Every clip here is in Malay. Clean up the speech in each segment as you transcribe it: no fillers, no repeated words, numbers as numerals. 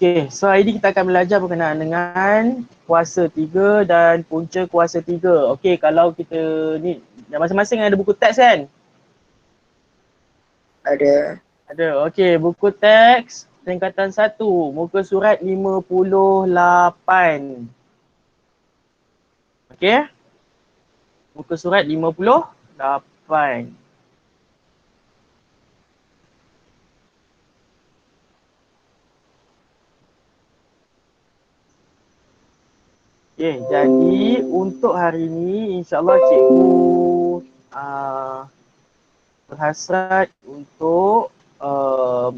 Okay, so hari ni kita akan belajar berkenaan dengan kuasa 3 dan punca kuasa 3. Okay, kalau kita ni masing-masing ada buku teks kan? Ada. Ada. Okay, buku teks tingkatan 1, muka surat 58. Okay? Muka surat 58. Okay, jadi untuk hari ni insyaAllah cikgu berhasrat untuk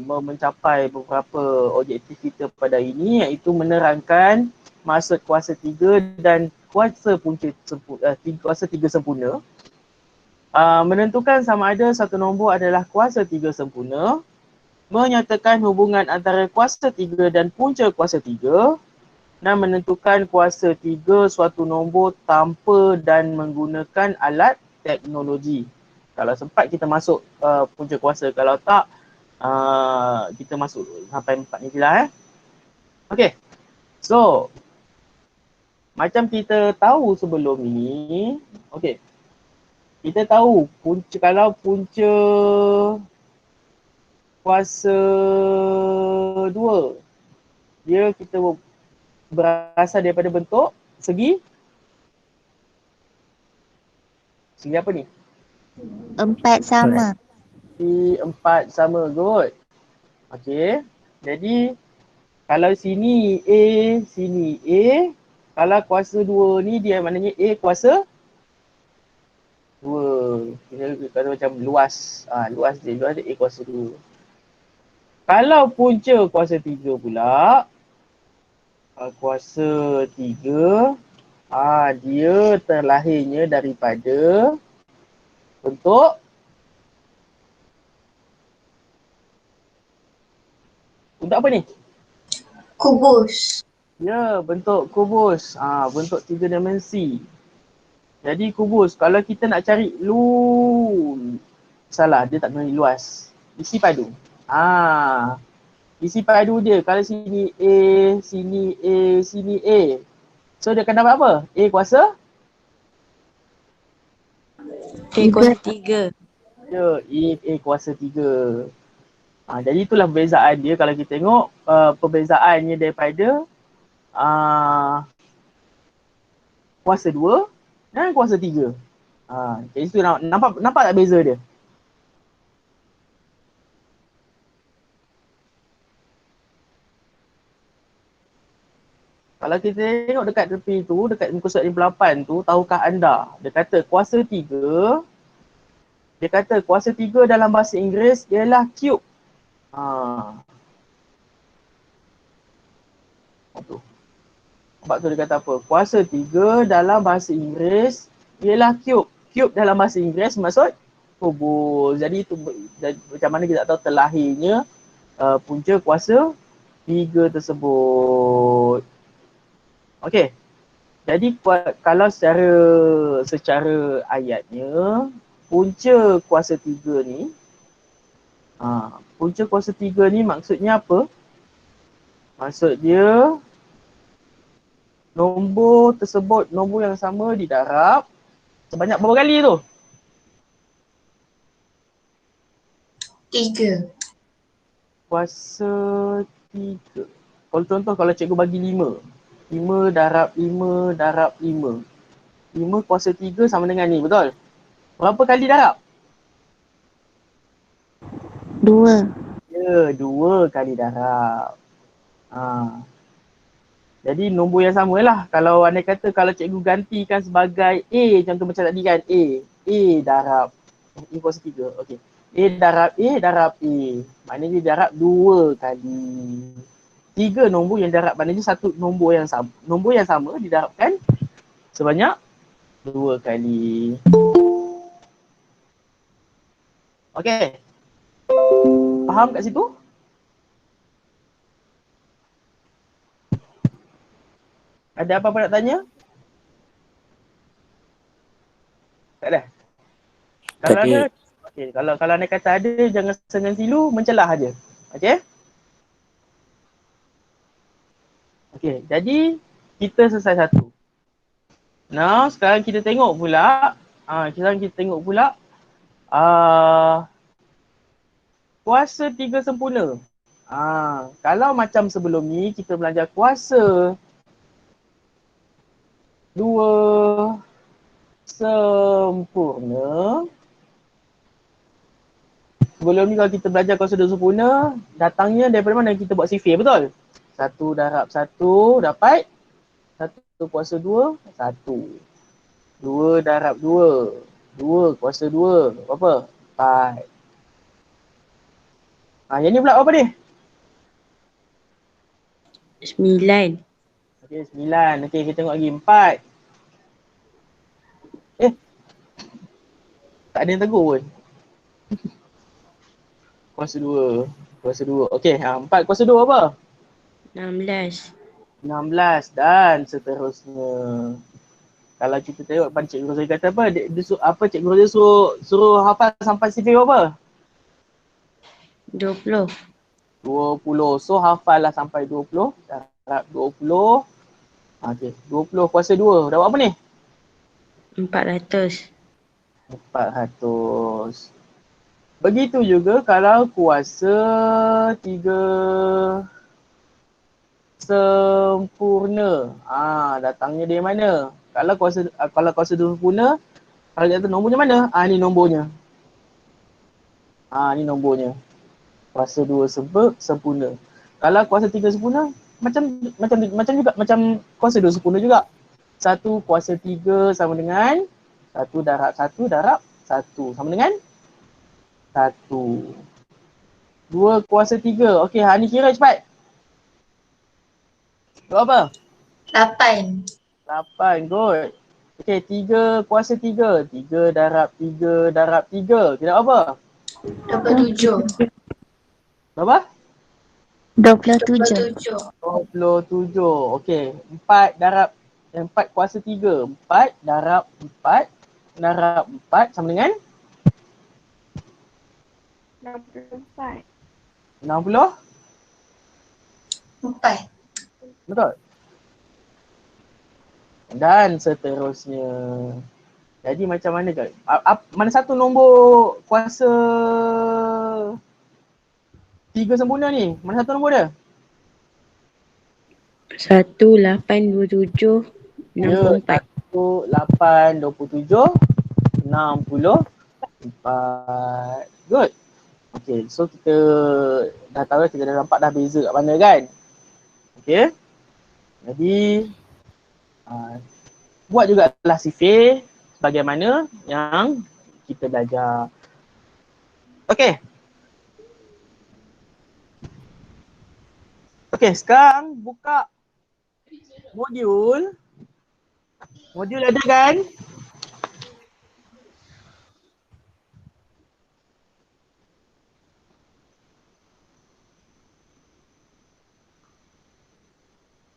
mencapai beberapa objektif kita pada ini, iaitu menerangkan maksud kuasa 3 dan kuasa punca kuasa 3 sempurna. Menentukan sama ada satu nombor adalah kuasa 3 sempurna, menyatakan hubungan antara kuasa 3 dan punca kuasa 3, dan menentukan kuasa 3 suatu nombor tanpa dan menggunakan alat teknologi. Kalau sempat kita masuk punca kuasa, kalau tak kita masuk sampai 4 ni je lah. Okay, so macam kita tahu sebelum ni, okay, kita tahu punca, kalau punca kuasa 2, dia kita berasal daripada bentuk segi apa ni? 4 sama. Segi 4 sama, good. Okay, jadi kalau sini A, sini A, kalau kuasa 2 ni dia maknanya A kuasa 2. Kita kata macam luas. Luas dia A kuasa 2. Kalau punca kuasa 3 pula, kuasa 3, dia terlahirnya daripada bentuk apa ni? Kubus. Ya, bentuk kubus. Bentuk 3 dimensi. Jadi kubus, kalau kita nak cari salah, dia tak boleh luas. Isi padu. Isi padu dia, kalau sini A, sini A, sini A. So dia akan dapat apa? A kuasa? A kuasa 3. Ya, A kuasa 3. Jadi itulah perbezaan dia kalau kita tengok perbezaannya daripada kuasa 2 dan kuasa 3. Jadi itu nampak tak beza dia? Kalau kita tengok dekat tepi tu, dekat muka surat 58 tu, tahukah anda? Dia kata kuasa 3, dalam bahasa Inggeris ialah cube. Sebab tu dia kata apa? Kuasa 3 dalam bahasa Inggeris ialah cube. Cube dalam bahasa Inggeris maksud kubus. Jadi itu macam mana kita tahu terlahirnya punca kuasa 3 tersebut. Okey. Jadi kalau secara ayatnya, punca kuasa 3 ni, punca kuasa 3 ni maksudnya apa? Maksud dia nombor tersebut, nombor yang sama didarab sebanyak berapa kali tu? 3. Kuasa 3. Kalau cikgu bagi 5. 5 darab 5 darab 5. 5 kuasa 3 sama dengan ni, betul? Berapa kali darab? 2. Ya, 2 kali darab. Jadi nombor yang sama lah. Kalau andai kata kalau cikgu gantikan sebagai A, contoh macam tadi kan, A darab A kuasa 3. Okey. A darab A. Maknanya dia darab 2 kali. 3 nombor yang darab, maknanya satu nombor yang sama. Nombor yang sama didarabkan sebanyak 2 kali. Okey. Faham kat situ? Ada apa-apa nak tanya? Tak ada? Kalau ada, okey, kalau anda kata ada, jangan senang silu, mencelah aja. Okey? Okey, jadi kita selesai satu. Now, sekarang kita tengok pula. Kuasa 3 sempurna. Kalau macam sebelum ni, kita belajar kuasa 2 sempurna. Sebelum ni kalau kita belajar kuasa 2 sempurna, datangnya daripada mana kita buat sifir, betul? 1 darab 1 dapat 1 kuasa 2, 1. 2 darab 2, 2 kuasa 2, berapa? 4. Yang ni pula apa ni? 9. Okey, 9. Okey, kita tengok lagi 4. Tak ada yang tegur pun. Kuasa 2. Kuasa 2. Okey, 4 kuasa 2 apa? 16. 16 dan seterusnya. Kalau kita tengok depan Cikgu Rozali kata apa? Cikgu Rozali suruh hafal sampai sifir apa? 20. 20. So hafal lah sampai 20. Darab 20. Okey, 20 kuasa 2. Dah buat apa ni? 400. 400. Begitu juga kalau kuasa 3 sempurna. Datangnya dari mana? Kalau kuasa 2 sempurna, kalau dia kata nombornya mana? Ni nombornya. Ni nombornya. Kuasa 2 sempurna. Kalau kuasa 3 sempurna, macam kuasa 2 sempurna juga. 1 kuasa 3 sama dengan 1 darab 1 darab 1 sama dengan 1. 2 kuasa 3. Okey, ni kira cepat. Berapa? 8. 8, good. Okey, 3 kuasa 3. 3 darab 3 darab 3. Kira apa? 27. Berapa? 27. 27. Okey, 4 darab 4 kuasa 3. 4 darab 4 darab 4 sama dengan 64. 60. 4. Betul? Dan seterusnya. Jadi macam mana kan? Mana satu nombor kuasa 3 sempurna ni? Mana satu nombor dia? 1827. Ya, 64. 1827 64. Good. Okay, so kita dah tahu, kita dah nampak dah beza kat mana kan? Okay. Jadi buat jugalah sifir bagaimana yang kita belajar. Okay. Okay, sekarang buka modul. Modul ada kan?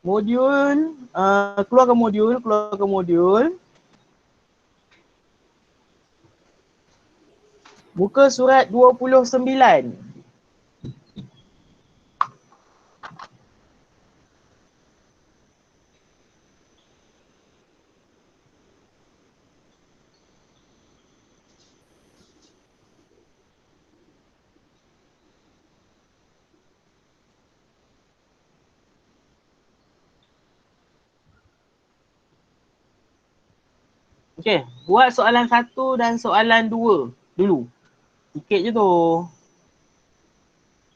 Modul, keluarkan modul. Buka surat 29. Okay, buat soalan 1 dan soalan 2 dulu. Sikit je tu.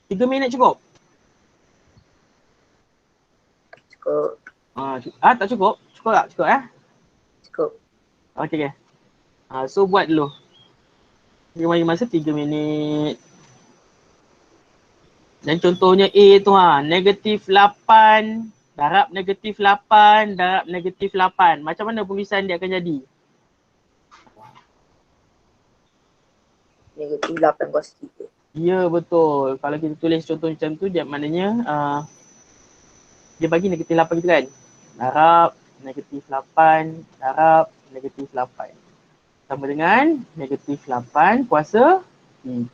3 minit cukup? Cukup. Tak cukup? Cukup tak? Cukup Cukup. Okay. So buat dulu. Dia bagi masa 3 minit. Dan contohnya A tu negatif 8 darab negatif 8 darab negatif 8. Macam mana penulisan dia akan jadi? Negatif 8 kuasa 3. Ya, betul. Kalau kita tulis contoh macam tu, dia maknanya dia bagi negatif 8 gitu kan. Darab negatif 8 darab negatif 8. Sama dengan negatif 8 kuasa 3.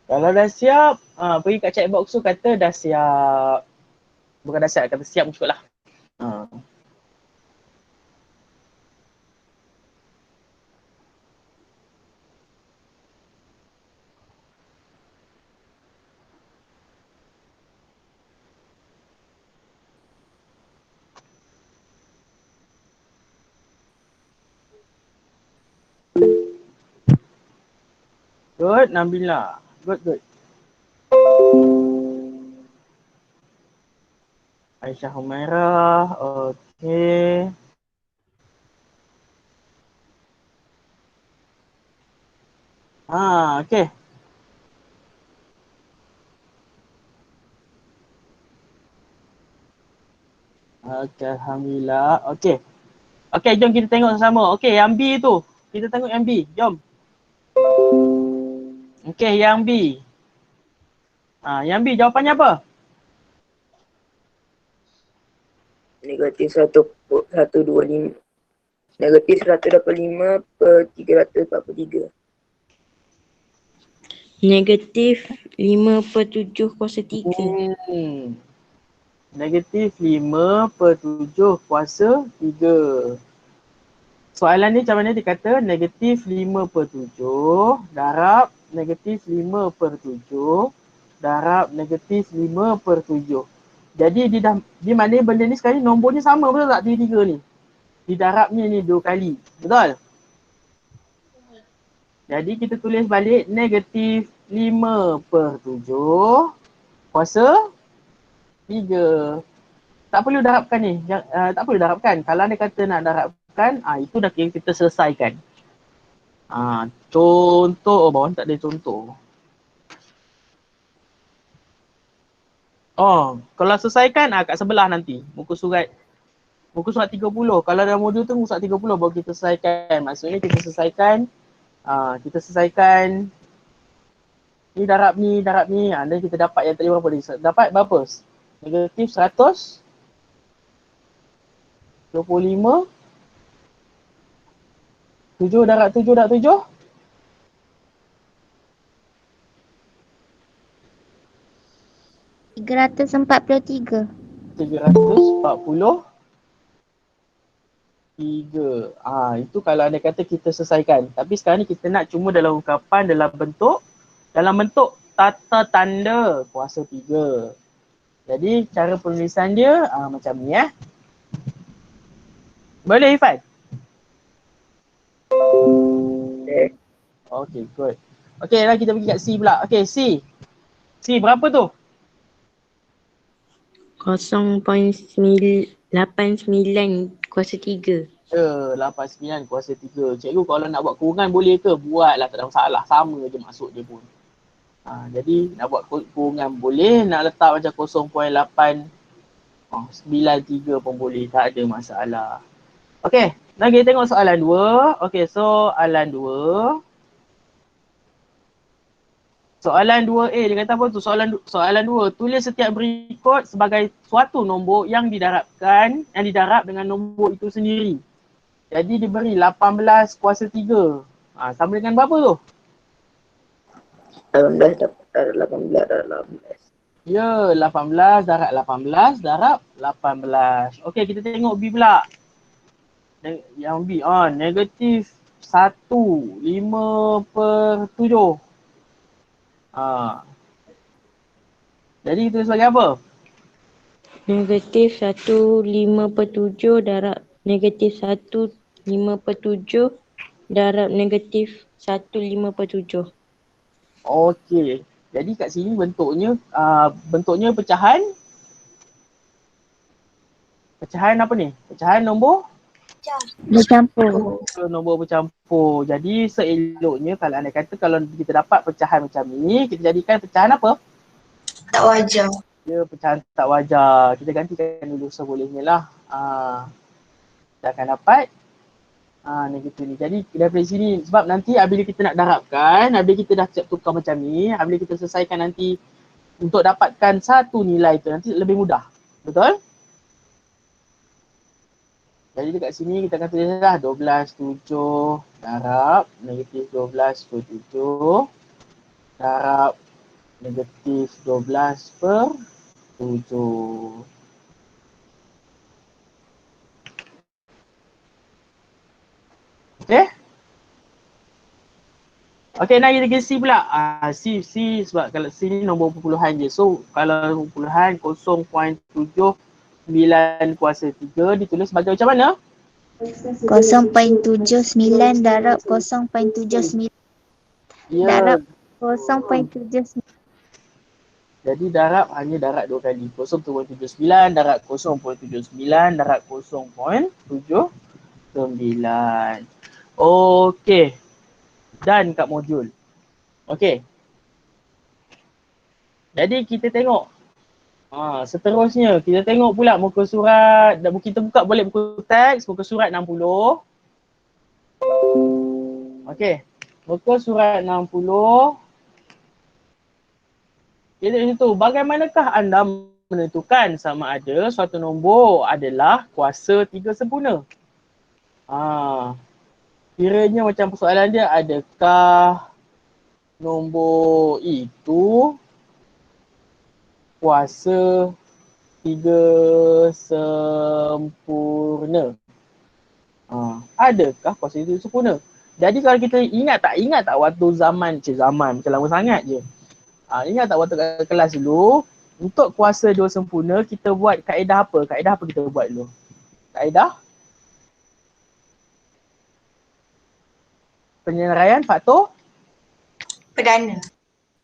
Kalau dah siap, pergi kat chat box tu kata dah siap. Bukan dah siap, kata siap cukup lah. Good, Nabila. Good. Aisyah Humairah, okay. Okay. Okay, Alhamdulillah. Okay. Okay, jom kita tengok sama-sama. Okay, yang B tu. Kita tengok yang B. Jom. Okay, yang B. Yang B jawapannya apa? Negatif 125. Negatif 185 per 343. Negatif 5/7 kuasa 3. Negatif 5/7 kuasa 3. Soalan ni macam mana dia kata negatif 5/7 darab negatif 5/7 darab negatif 5/7. Jadi dia maknanya benda ni sekarang nombornya sama betul tak 3 ni? Didarabnya ni 2 kali. Betul? Jadi kita tulis balik negatif 5/7 kuasa 3. Tak perlu darabkan ni. Tak perlu darabkan. Kalau dia kata nak darabkan, itu dah kita selesaikan. Contoh, bawah tak ada contoh. Kalau selesaikan kat sebelah nanti. Muka surat 30. Kalau dalam modul tu muka surat 30 baru kita selesaikan. Maksudnya kita selesaikan ni darab ni. Dan kita dapat yang tadi berapa ni? Dapat berapa? Negatif 125. 7 darab 7 darab 7. 343. 343. Itu kalau anda kata kita selesaikan. Tapi sekarang ni kita nak cuma dalam ungkapan dalam bentuk tata tanda kuasa 3. Jadi cara penulisan dia macam ni . Boleh Ifan? Okay, good. Okay, lah kita pergi kat C pula. Okay, C. C berapa tu? 0.89 kuasa 3. 89 kuasa 3. Cikgu kalau nak buat kurungan boleh ke? Buatlah, tak ada masalah. Sama je maksud dia pun. Jadi nak buat kurungan boleh. Nak letak macam 0.893 pun boleh. Tak ada masalah. Okay, lagi tengok soalan 2. Okay, soalan 2. Soalan 2A dia kata apa tu? Soalan 2. Tulis setiap berikut sebagai suatu nombor yang didarab dengan nombor itu sendiri. Jadi diberi 18 kuasa 3. Sama dengan berapa tu? 18 darab 18. Ya, 18 darab 18 darab 18. Okey, kita tengok B pula. Yang B, negatif 1/5/7. Jadi kita tulis sebagai apa? Negatif 1/5/7 darab negatif 1/5/7 darab negatif 1/5/7. Okey. Jadi kat sini bentuknya pecahan. Pecahan apa ni? Pecahan nombor? Bercampur. Nombor bercampur. Jadi seeloknya kalau anda kata kalau kita dapat pecahan macam ni, kita jadikan pecahan apa? Tak wajar. Ya, pecahan tak wajar. Kita gantikan dulu sebolehnya lah. Kita akan dapat negatif ni. Jadi daripada sini, sebab nanti apabila kita nak darabkan, apabila kita dah tukar macam ni, apabila kita selesaikan nanti untuk dapatkan satu nilai tu nanti lebih mudah. Betul? Jadi dekat sini kita akan tulislah 12/7 darab negatif 12/7 darab Negatif 12/7. Okay? Okay, nak kita C pula. C sebab kalau C ni nombor perpuluhan je. So, kalau perpuluhan 0.79 kuasa 3 ditulis sebagai macam mana? 0.79 darab 0.79 Ya, darab 0.79. jadi darab hanya darab 2 kali. 0.79 darab 0.79 darab 0.79. Okey. Dan kat modul. Okey. Jadi kita tengok. Seterusnya kita tengok pula muka surat. Kita buka boleh buku teks muka surat 60. Okey. Muka surat 60. Jadi itu, bagaimanakah anda menentukan sama ada suatu nombor adalah kuasa 3 sempurna? Kiranya macam persoalan dia, adakah nombor itu kuasa 3 sempurna? Adakah kuasa 3 sempurna? Jadi kalau kita ingat tak waktu zaman macam lama sangat je. Ingat tak waktu kat kelas dulu, untuk kuasa 2 sempurna kita buat kaedah apa? Kaedah apa kita buat dulu? Kaedah penyenaraian faktor Perdana.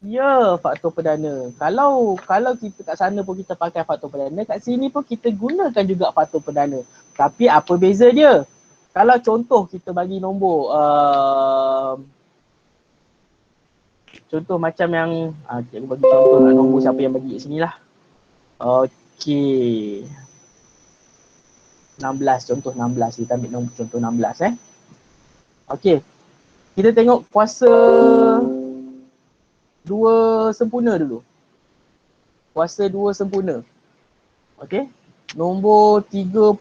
ya, faktor perdana. Kalau kita kat sana pun kita pakai faktor perdana, kat sini pun kita gunakan juga faktor perdana. Tapi apa beza dia? Kalau contoh kita bagi nombor contoh macam yang cikgu bagi contoh nombor siapa yang bagi kat sini lah. Okey. 16, contoh 16. Kita ambil nombor contoh 16 Okey. Kita tengok kuasa 2 sempurna dulu. Kuasa 2 sempurna. Okey. Nombor 36.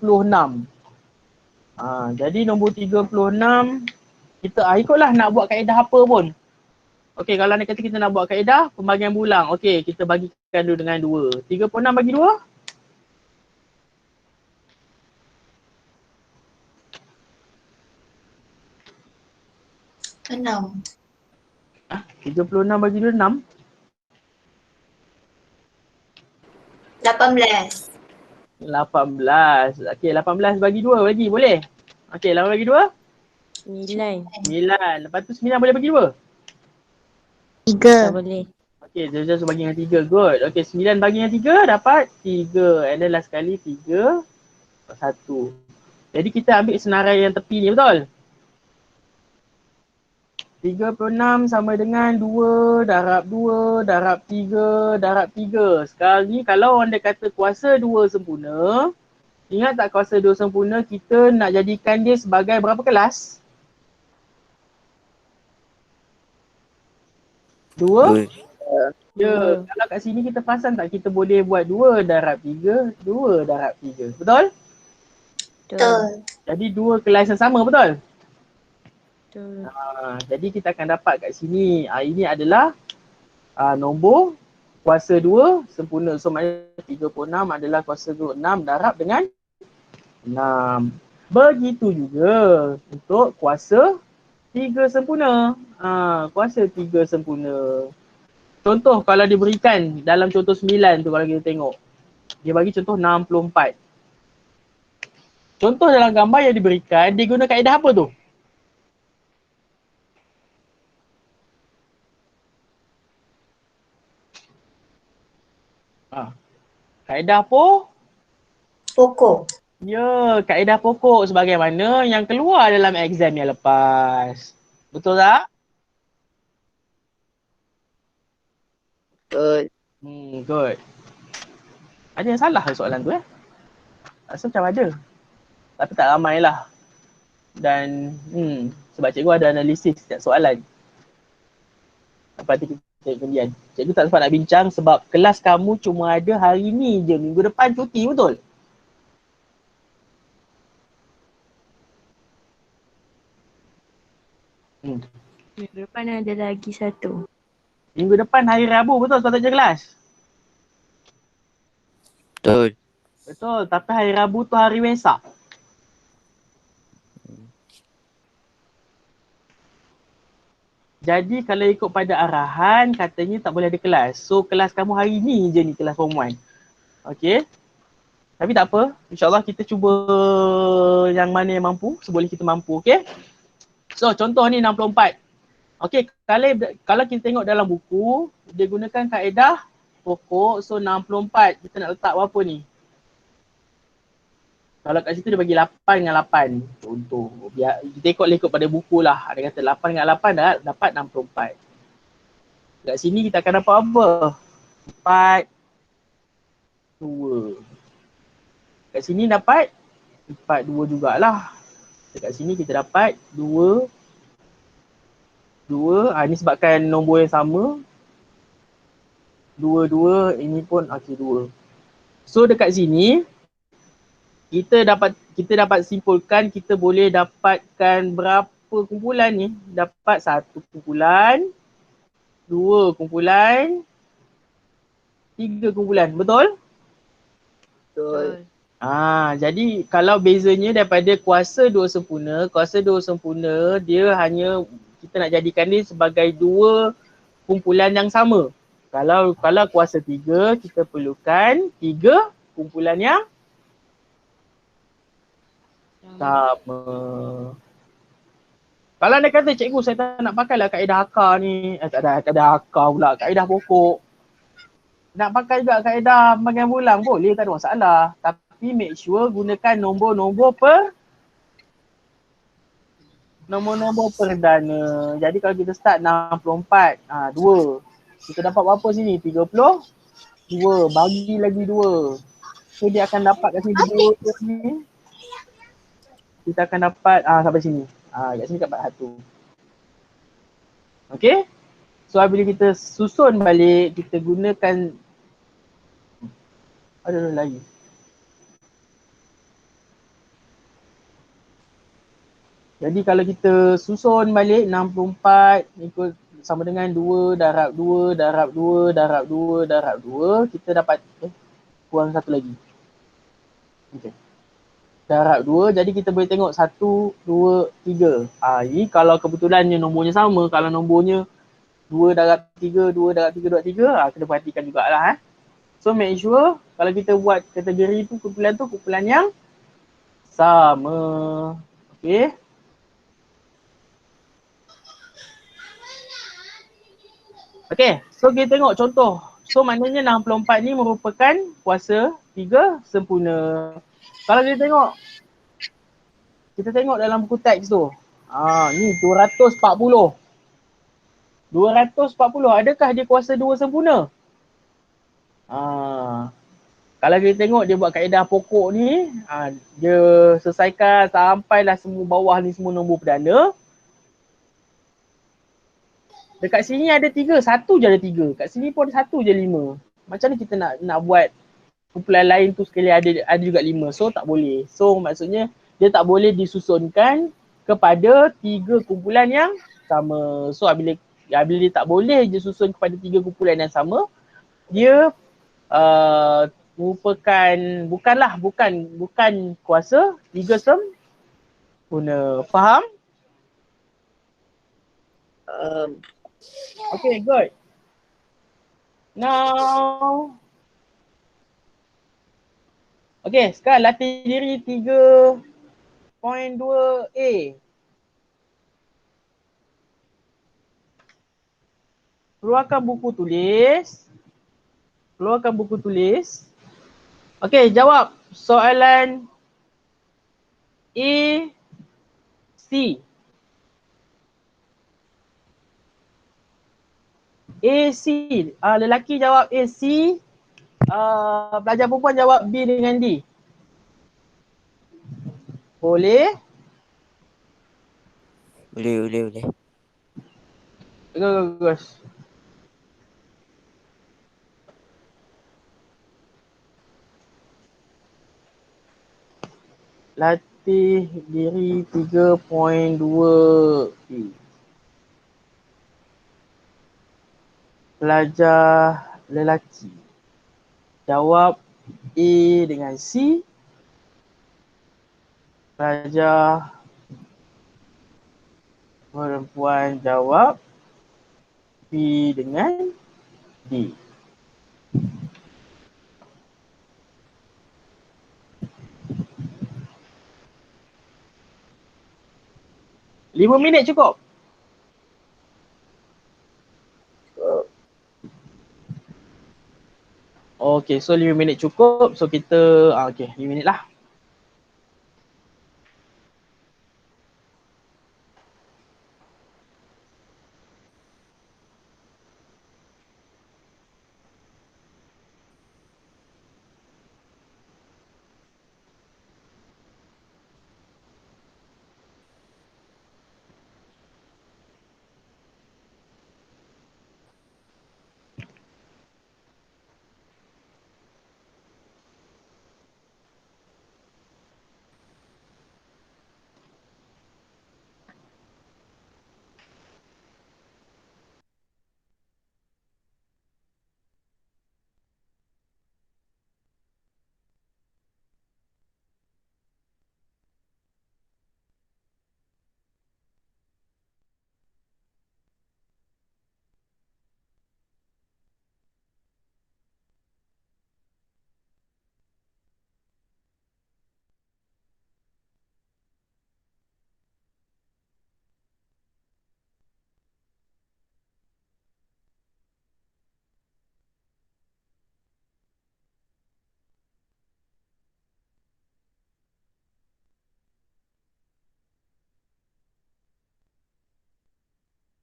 Jadi nombor 36 kita ikutlah nak buat kaedah apa pun. Okey, kalau nak kata kita nak buat kaedah pembagian bulang. Okey, kita bagikan dulu dengan 2. 36 bagi 2. 6. 36 bagi 2 6. 18. 18. Okey, 18 bagi 2 bagi boleh? Okey, 8 bagi 2? 9. 9. Lepas tu 9 boleh bagi 2? 3. Tak boleh. Okey, just bagi dengan 3. Good. Okey, 9 bagi dengan 3 dapat 3. And then last kali 3 1. Jadi kita ambil senarai yang tepi ni, betul? 36 sama dengan 2 darab 2 darab 3 darab 3. Sekarang ni kalau anda kata kuasa 2 sempurna, ingat tak kuasa 2 sempurna kita nak jadikan dia sebagai berapa kelas? 2? Ya, kalau kat sini kita perasan tak kita boleh buat 2 darab 3, 2 darab 3. Betul? Betul. Jadi 2 kelas yang sama, betul? Betul. Jadi kita akan dapat kat sini, ini adalah nombor kuasa 2 sempurna. So maknanya 36 adalah kuasa 2. 6 darab dengan 6. Begitu juga untuk kuasa 3 sempurna. Kuasa 3 sempurna. Contoh kalau diberikan dalam contoh 9 tu kalau kita tengok. Dia bagi contoh 64. Contoh dalam gambar yang diberikan, dia guna kaedah apa tu? Kaedah apa? Pokok. Ya, kaedah pokok sebagaimana yang keluar dalam exam yang lepas. Betul tak? Betul. Good. Ada yang salah ke soalan tu Rasa macam ada. Tapi tak ramai lah. Dan sebab cikgu ada analisis setiap soalan. Lepas tu kita cari kemudian. Cikgu tak sempat nak bincang sebab kelas kamu cuma ada hari ni je. Minggu depan cuti, betul? Minggu depan ada lagi satu. Minggu depan hari Rabu, betul sepatutnya kelas? Betul. Betul, tapi hari Rabu tu hari Wesak. Jadi kalau ikut pada arahan, katanya tak boleh ada kelas. So kelas kamu hari ni je ni, kelas form 1. Okay. Tapi tak apa, insyaAllah kita cuba yang mana yang mampu, seboleh kita mampu, okay. So contoh ni 64. Okay, kalau kita tengok dalam buku, dia gunakan kaedah pokok. So 64, kita nak letak berapa ni? Kalau kat situ dia bagi 8 dengan 8. Contoh, biar kita ikut pada buku lah. Dia kata 8 dengan 8 dah dapat 64. Kat sini kita akan dapat apa? 4, 2. Kat sini dapat 4, 2 jugalah. Dekat sini kita dapat 2. Ni sebabkan nombor yang sama. 2, 2. Ini pun okey 2. So dekat sini, kita dapat simpulkan kita boleh dapatkan berapa kumpulan ni? Dapat 1 kumpulan, 2 kumpulan, 3 kumpulan. Betul? Betul. Jadi kalau bezanya daripada kuasa 2 sempurna dia hanya kita nak jadikan dia sebagai 2 kumpulan yang sama. Kalau kuasa 3, kita perlukan 3 kumpulan yang sama. Kalau anda kata, cikgu saya tak nak pakailah kaedah akar ni. Tak ada kaedah akar pula, kaedah pokok. Nak pakai juga kaedah bagian bulang, boleh, tak ada masalah. Tapi make sure gunakan nombor-nombor perdana. Jadi kalau kita start 64, 2. Kita dapat berapa sini? 32. Bagi lagi 2. So dia akan dapat kat sini 2 ni. Kita akan dapat sampai sini. Kat sini dapat 1. Okay? So bila kita susun balik, kita gunakan lagi. Jadi kalau kita susun balik 64 ikut sama dengan 2 darab 2 darab 2 darab 2 darab 2, kita dapat kurang 1 lagi. Okay. Darab 2, jadi kita boleh tengok 1, 2, 3. Ini kalau kebetulannya nombornya sama. Kalau nombornya 2 darab 3, 2 darab 3, darab 3, kena perhatikan jugalah. So make sure kalau kita buat kategori tu, kumpulan yang sama. Okay. Okay, so kita tengok contoh. So maknanya 64 ni merupakan kuasa 3 sempurna. Kalau kita tengok dalam buku teks tu. Ni 240. 240, adakah dia kuasa 2 sempurna? Kalau kita tengok dia buat kaedah pokok ni, dia selesaikan sampailah semua bawah ni semua nombor perdana. Dekat sini ada 3, 1 je ada 3. Kat sini pun ada 1 je 5. Macam mana kita nak buat kumpulan lain tu sekali ada juga 5. So tak boleh. So maksudnya dia tak boleh disusunkan kepada 3 kumpulan yang sama. So bila dia tak boleh je susun kepada 3 kumpulan yang sama, dia merupakan bukan kuasa 3 sempurna. Faham? Okay, good. Now, okay, sekarang latih diri 3.2a. Keluarkan buku tulis. Okay, jawab soalan A, C. AC, lelaki jawab AC, pelajar perempuan jawab B dengan D. Boleh? Boleh. Bagus. Latih diri 3.2. pelajar lelaki. Jawab A dengan C. Pelajar perempuan jawab B dengan D. Lima minit cukup? Okay, so 5 minit cukup. So kita, okay, 5 minit lah.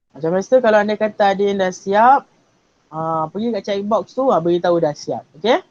Macam biasa kalau anda kata ada yang dah siap, pergi kat chat box tu, beritahu dah siap. Okay?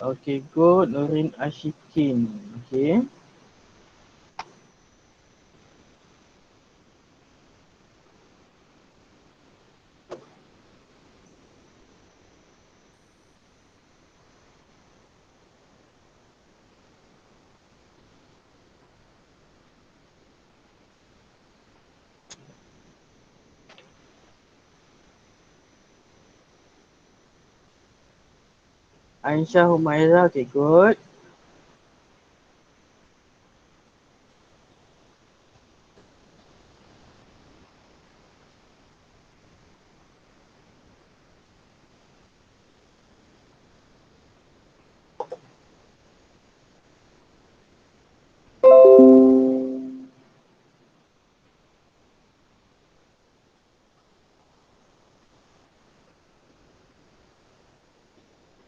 Okay, good. Nurin Ashikin. Okay. Aisyah Humaira. Okay, good.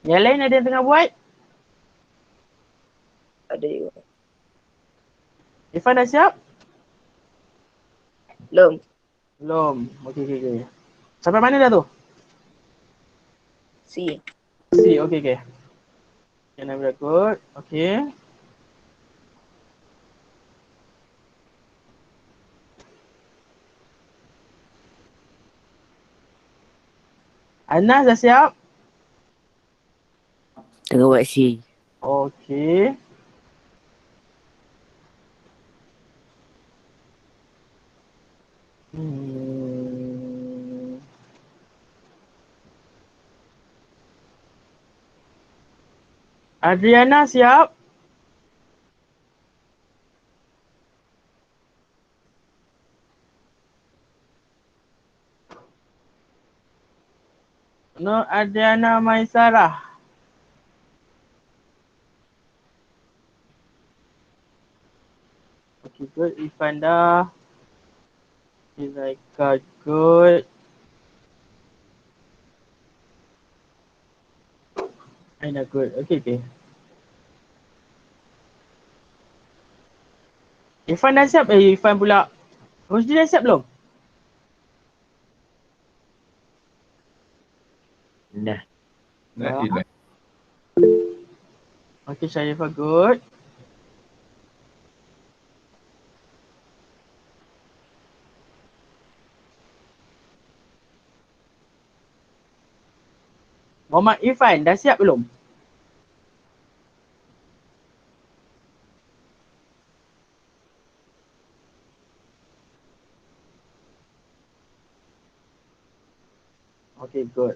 Yang lain ada yang tengah buat? Ada juga. Irfan dah siap? Belum. Belum. Okey. Sampai mana dah tu? C. C. Okey. Yang nak berikut. Okey. Anas dah siap? Tengah buat C. Okey. Hmm. Adriana siap? No, Adriana Maisarah. Okay, good. Irfan dah. Zaika, good. Aina, good. Okay. Irfan dah siap? Irfan pula. Rusdi dah siap belum? Dah. Dah. Okay, Syarifah, good. Muhammad Irfan, dah siap belum? Okay, good.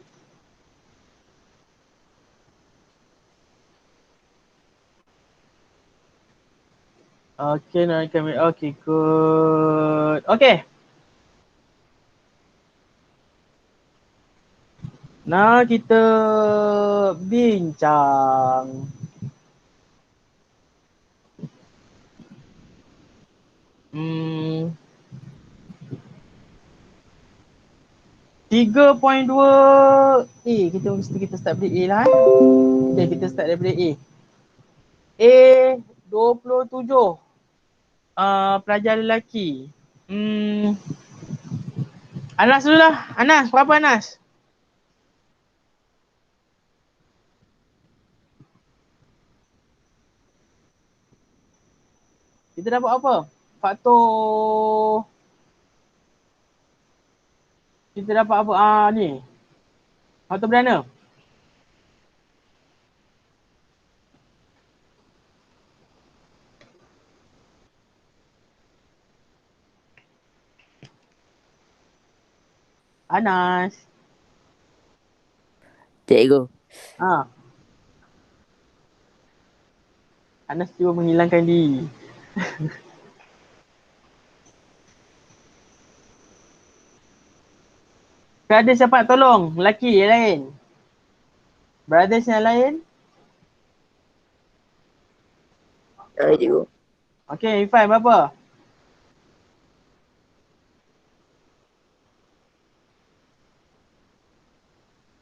Okay, nak kamera. Okay, good. Okay. Nah, kita bincang. 3.2 kita start dari A lah. Okay, kita start daripada A. A 27. Pelajar lelaki. Anas dulu lah. Anas, berapa Anas? Kita dapat apa? Faktor. Kita dapat apa? Ni. Faktor perdana. Anas. Cikgu. Anas cuba menghilangkan diri. Ada siapa tolong? Lelaki yang lain. Brothers yang lain. Ada cikgu. Okay, Irfan berapa?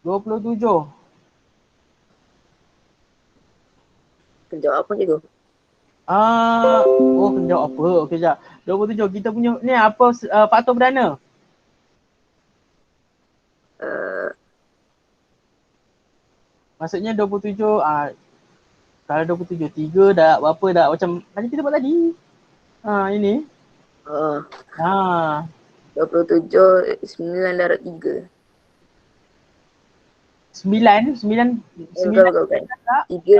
$27. Kena jawab apa cikgu? Kena jawab apa? Okay, sekejap. 27. Kita punya ni apa faktor perdana? Maksudnya 27, kalau 27, 3 dah berapa dah macam kita buat tadi. Ini. 27, 9 darab 3. 9 Bukan. 3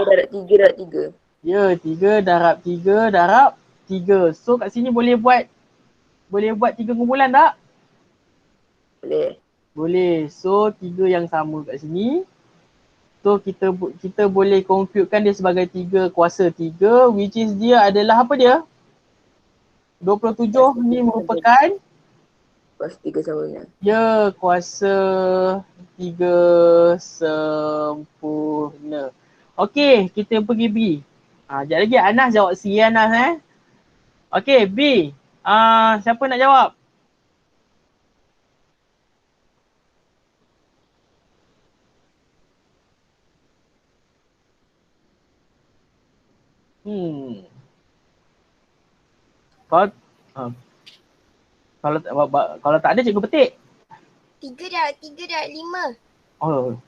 darab 3 darab 3. Ya, 3 darab 3 darab 3. So kat sini boleh buat 3 kumpulan tak? Boleh. So 3 yang sama kat sini. So kita boleh computekan dia sebagai 3 kuasa 3, which is dia adalah apa dia? 27 ni merupakan Kuasa 3 sempurna. ya, kuasa 3 sempurna. Okey, kita pergi B. Sekejap lagi Anas jawab C, Anas Okey, B. Siapa nak jawab? Kalau kalau tak ada cikgu petik. 3 darab 5. Oh,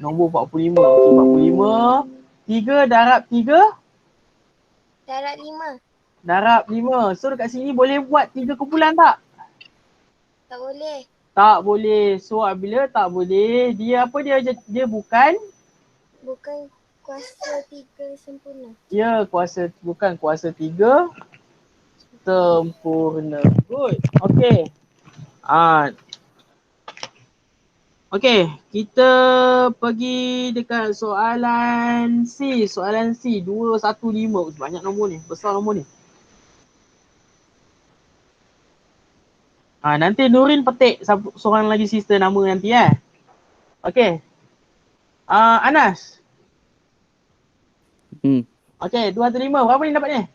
nombor 45. Okey, 45. 3 darab 3 Darab 5. darab 5. So dekat sini boleh buat 3 kumpulan tak? Tak boleh. Tak boleh. So bila tak boleh, dia apa dia bukan? Bukan kuasa 3 sempurna. Ya, bukan kuasa 3 sempurna. Good. Okey. Okey, kita pergi dekat soalan C. Soalan C 215. Banyak nombor ni, besar nombor ni. Nanti Nurin petik seorang lagi sister nama nanti Okey. Anas. Okey, 215. Berapa ni dapat ni?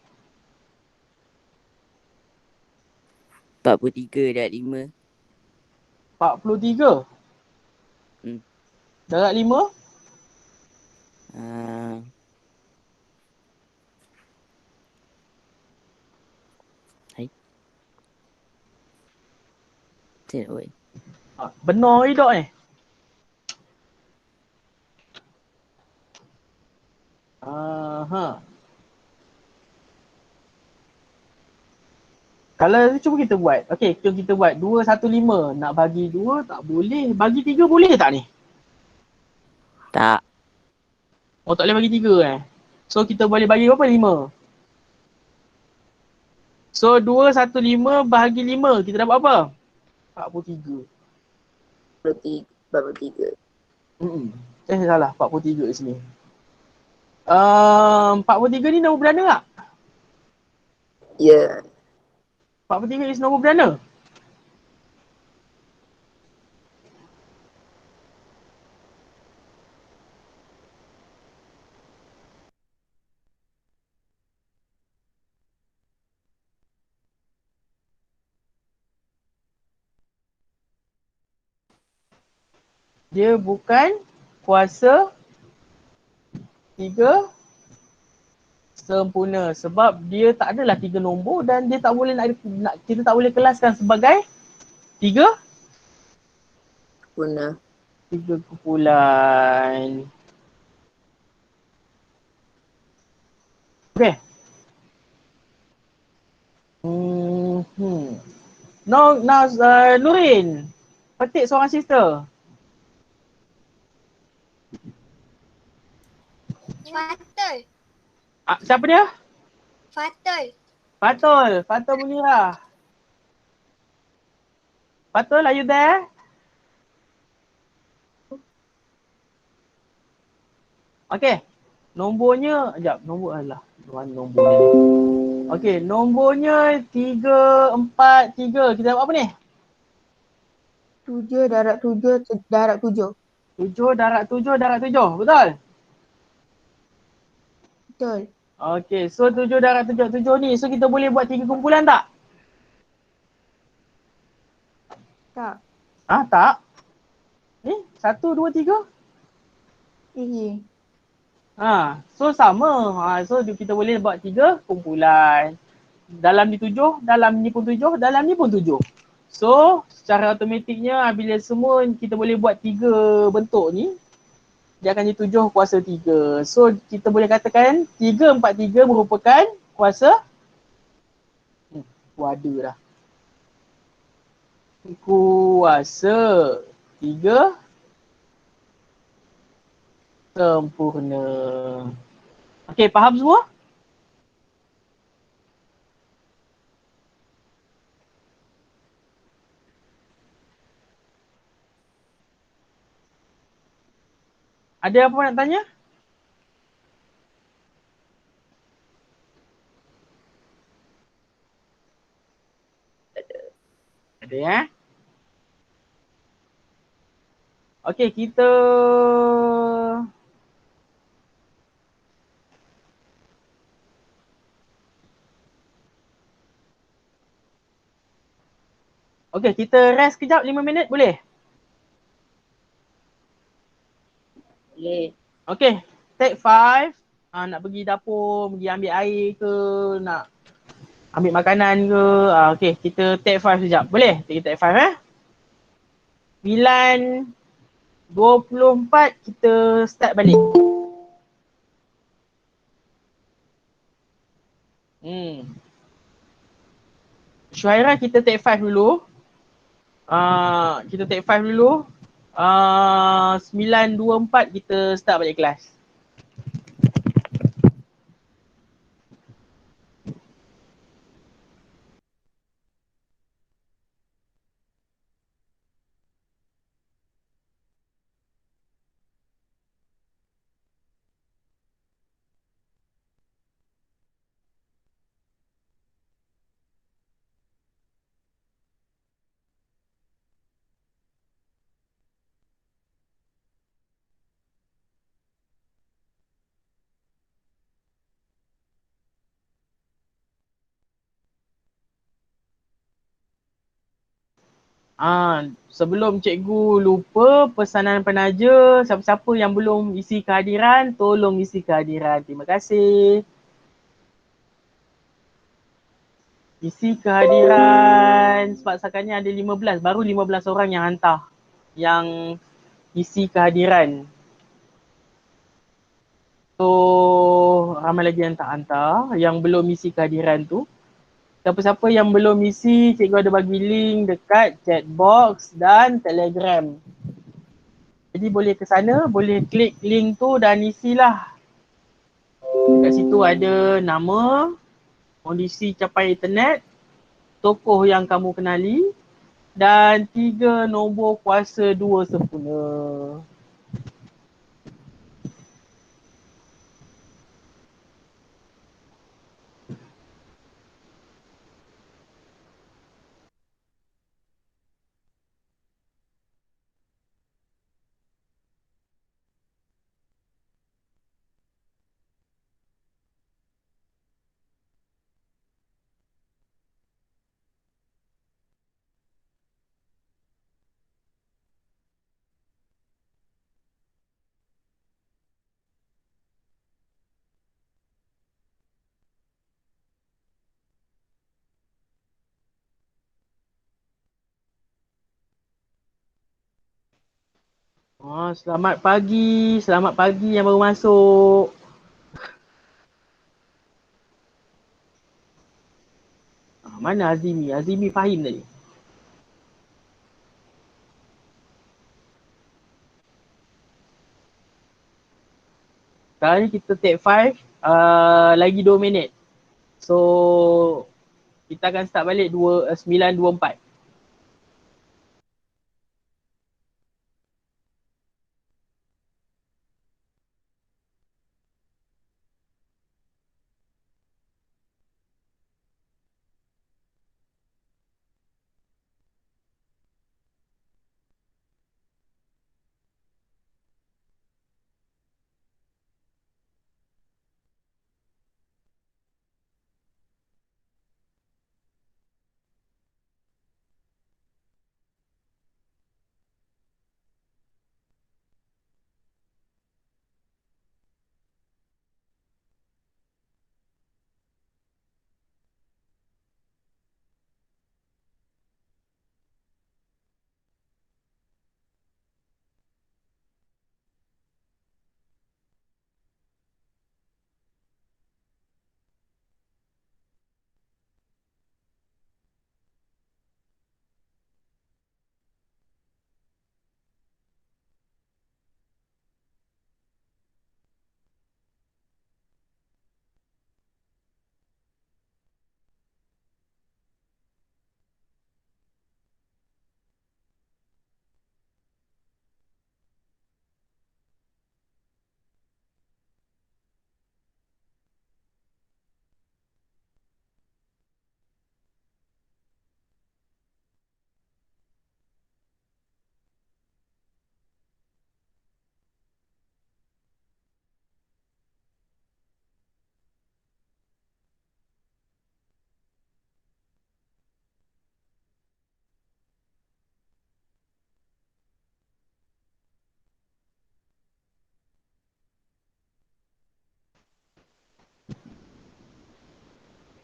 43 darab 5. 43. Darab 5? Cik oi. Benar ke tak ni? Kalau cuba kita buat. Okey, jom kita buat 215. Nak bagi 2 tak boleh. Bagi 3 boleh tak ni? Tak. Oh, tak boleh bagi 3 So kita boleh bagi berapa? 5. So 215 bahagi 5. Kita dapat apa? 43. 43. Salah. 43 di sini. 43 ni nombor beranda tak? Ya. 43 is nombor beranda? Dia bukan kuasa 3 sempurna sebab dia tak adalah 3 nombor dan dia tak boleh kita tak boleh kelaskan sebagai 3 Sempurna. 3 kumpulan. Okey. Nurin. Petik seorang sister. Fatul. Siapa dia? Fatul. Fatul Munirah. Fatul, are you there? Okey. Nombornya, nombor adalah mana nombornya ni? Okey, nombornya 3, 4, 3. Kita dapat apa ni? 7 darab 7 darab 7. 7 darab 7 darab 7. Betul? Betul. Okey, so 7 darab 7 ni. So kita boleh buat 3 kumpulan tak? Tak. Tak. Ni 1, 2, 3. So sama. So kita boleh buat 3 kumpulan. Dalam ni 7, dalam ni pun 7, dalam ni pun 7. So secara automatiknya bila semua kita boleh buat 3 bentuk ni, dia akan jadi 7 kuasa 3. So kita boleh katakan 3, 4, 3 merupakan kuasa ada dah. Kuasa 3 sempurna. Okey, faham semua? Ada apa nak tanya? Ada Okey, kita rest kejap 5 minit boleh? Boleh. Okey, take 5. nak pergi dapur, pergi ambil air ke, nak ambil makanan ke. Okay, kita take 5 sekejap. Boleh? Kita take 5 9:24 kita start balik. Syuhaira kita take 5 dulu. Kita take 5 dulu. 9:24 kita start balik kelas. Sebelum cikgu lupa, pesanan penaja, siapa-siapa yang belum isi kehadiran, tolong isi kehadiran. Terima kasih. Isi kehadiran sebab sekarang ada 15, baru 15 orang yang hantar yang isi kehadiran. So ramai lagi yang tak hantar, yang belum isi kehadiran tu. Siapa-siapa yang belum isi, cikgu ada bagi link dekat chat box dan Telegram. Jadi boleh ke sana, boleh klik link tu dan isilah. Dekat situ ada nama, kondisi capai internet, tokoh yang kamu kenali dan 3 nombor kuasa 2 sempurna. Selamat pagi yang baru masuk. Mana Azimi? Azimi Fahim tadi. Sekarang ni kita take 5, lagi 2 minit. So kita akan start balik 9:24.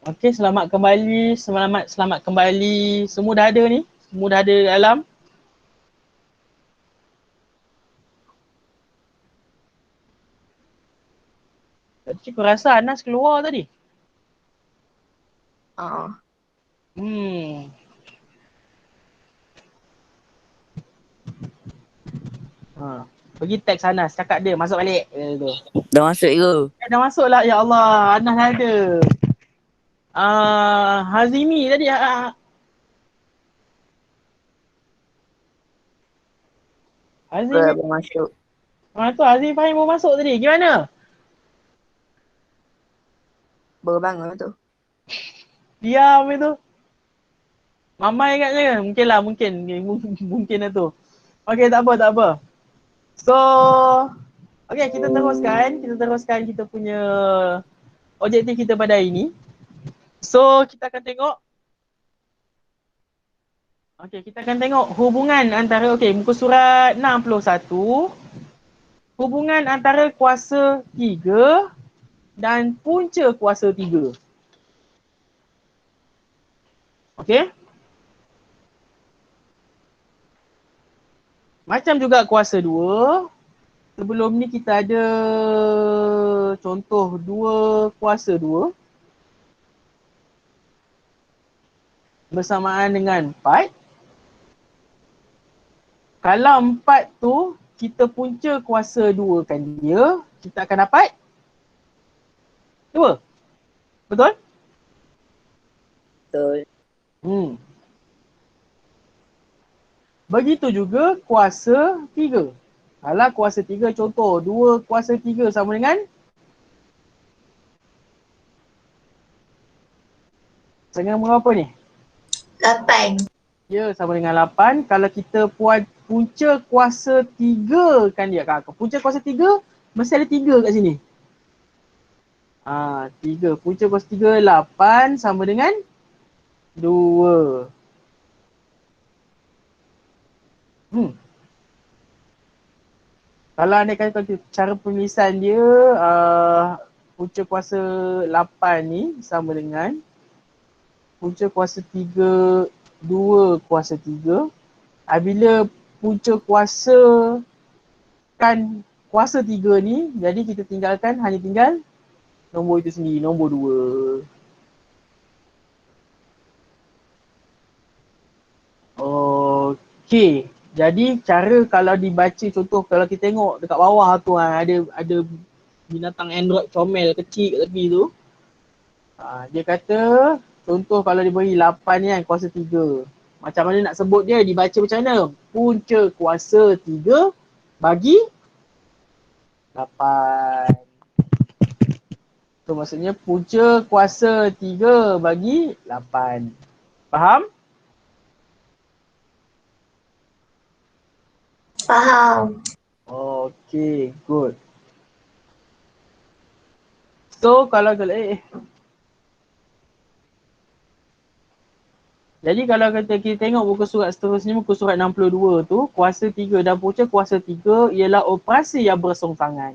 Okey, selamat kembali. Selamat kembali. Semua dah ada ni? Semua dah ada dalam? Tadi aku rasa Anas keluar tadi. Hmm. Ha. Pergi teks Anas, cakap dia masuk balik. Tu. Dah masuk ke? Dah masuk lah, ya Allah. Anas dah ada. Hazimi tadi. Hazimi. Baru masuk. Tu Hazim Fahim baru masuk tadi. Gimana? Baru bangun tu. Diam itu. Mamai katnya. Mungkin lah, mungkin lah tu. Okey, tak apa. So, okey, kita teruskan kita punya objektif kita pada hari ni. So, kita akan tengok. Okey, kita akan tengok hubungan antara, muka surat 61. Hubungan antara kuasa 3 dan punca kuasa 3. Okey. Macam juga kuasa 2. Sebelum ni kita ada contoh 2 kuasa 2 bersamaan dengan 4. Kalau 4 tu kita punca kuasa 2 kan dia, kita akan dapat 2. Betul? Betul. Begitu juga kuasa 3. Kalau kuasa 3 contoh 2 kuasa 3 sama dengan berapa ni? 8. Ya, sama dengan 8. Kalau kita punca kuasa 3 kan dia. Punca kuasa 3 mesti ada 3 kat sini. 3. Punca kuasa 3 8 sama dengan 2. Kalau anda kata cara penulisan dia punca kuasa 8 ni sama dengan punca kuasa 3 2 kuasa 3. Bila punca kuasa kan kuasa 3 ni, jadi kita tinggalkan, hanya tinggal nombor itu sendiri, nombor 2. Okey. Jadi cara kalau dibaca contoh kalau kita tengok dekat bawah tu ada binatang Android comel kecil kat tepi tu. Dia kata contoh kalau diberi 8 ni kan kuasa 3. Macam mana nak sebut dia? Dibaca macam mana? Punca kuasa 3 bagi 8. So maksudnya punca kuasa 3 bagi 8. Faham? Faham. Okay, good. So kalau jadi kalau kita tengok muka surat seterusnya, muka surat 62 tu, kuasa 3 dan punca kuasa 3 ialah operasi yang bersongsangan.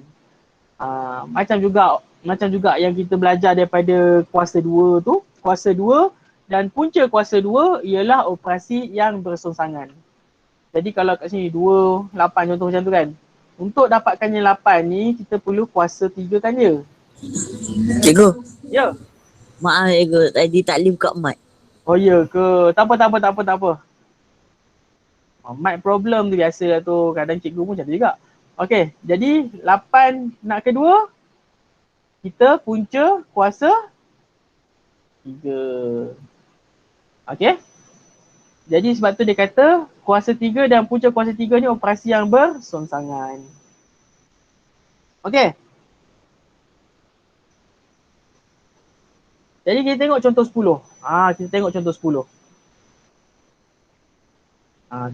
Macam juga yang kita belajar daripada kuasa 2 tu, kuasa 2 dan punca kuasa 2 ialah operasi yang bersongsangan. Jadi kalau kat sini 2, 8 contoh macam tu kan. Untuk dapatkannya 8 ni, kita perlu kuasa 3 kan dia. Cikgu. Ya. Maaf cikgu, tadi tak boleh buka mic. Oh ya ke? Tak apa. Mic problem tu biasa lah tu. Kadang cikgu pun macam tu juga. Okey, jadi 8 nak kedua, kita punca kuasa 3. Okey. Jadi sebab tu dia kata kuasa 3 dan punca kuasa 3 ni operasi yang bersongsangan. Okey. Jadi kita tengok contoh 10. Kita tengok contoh 10.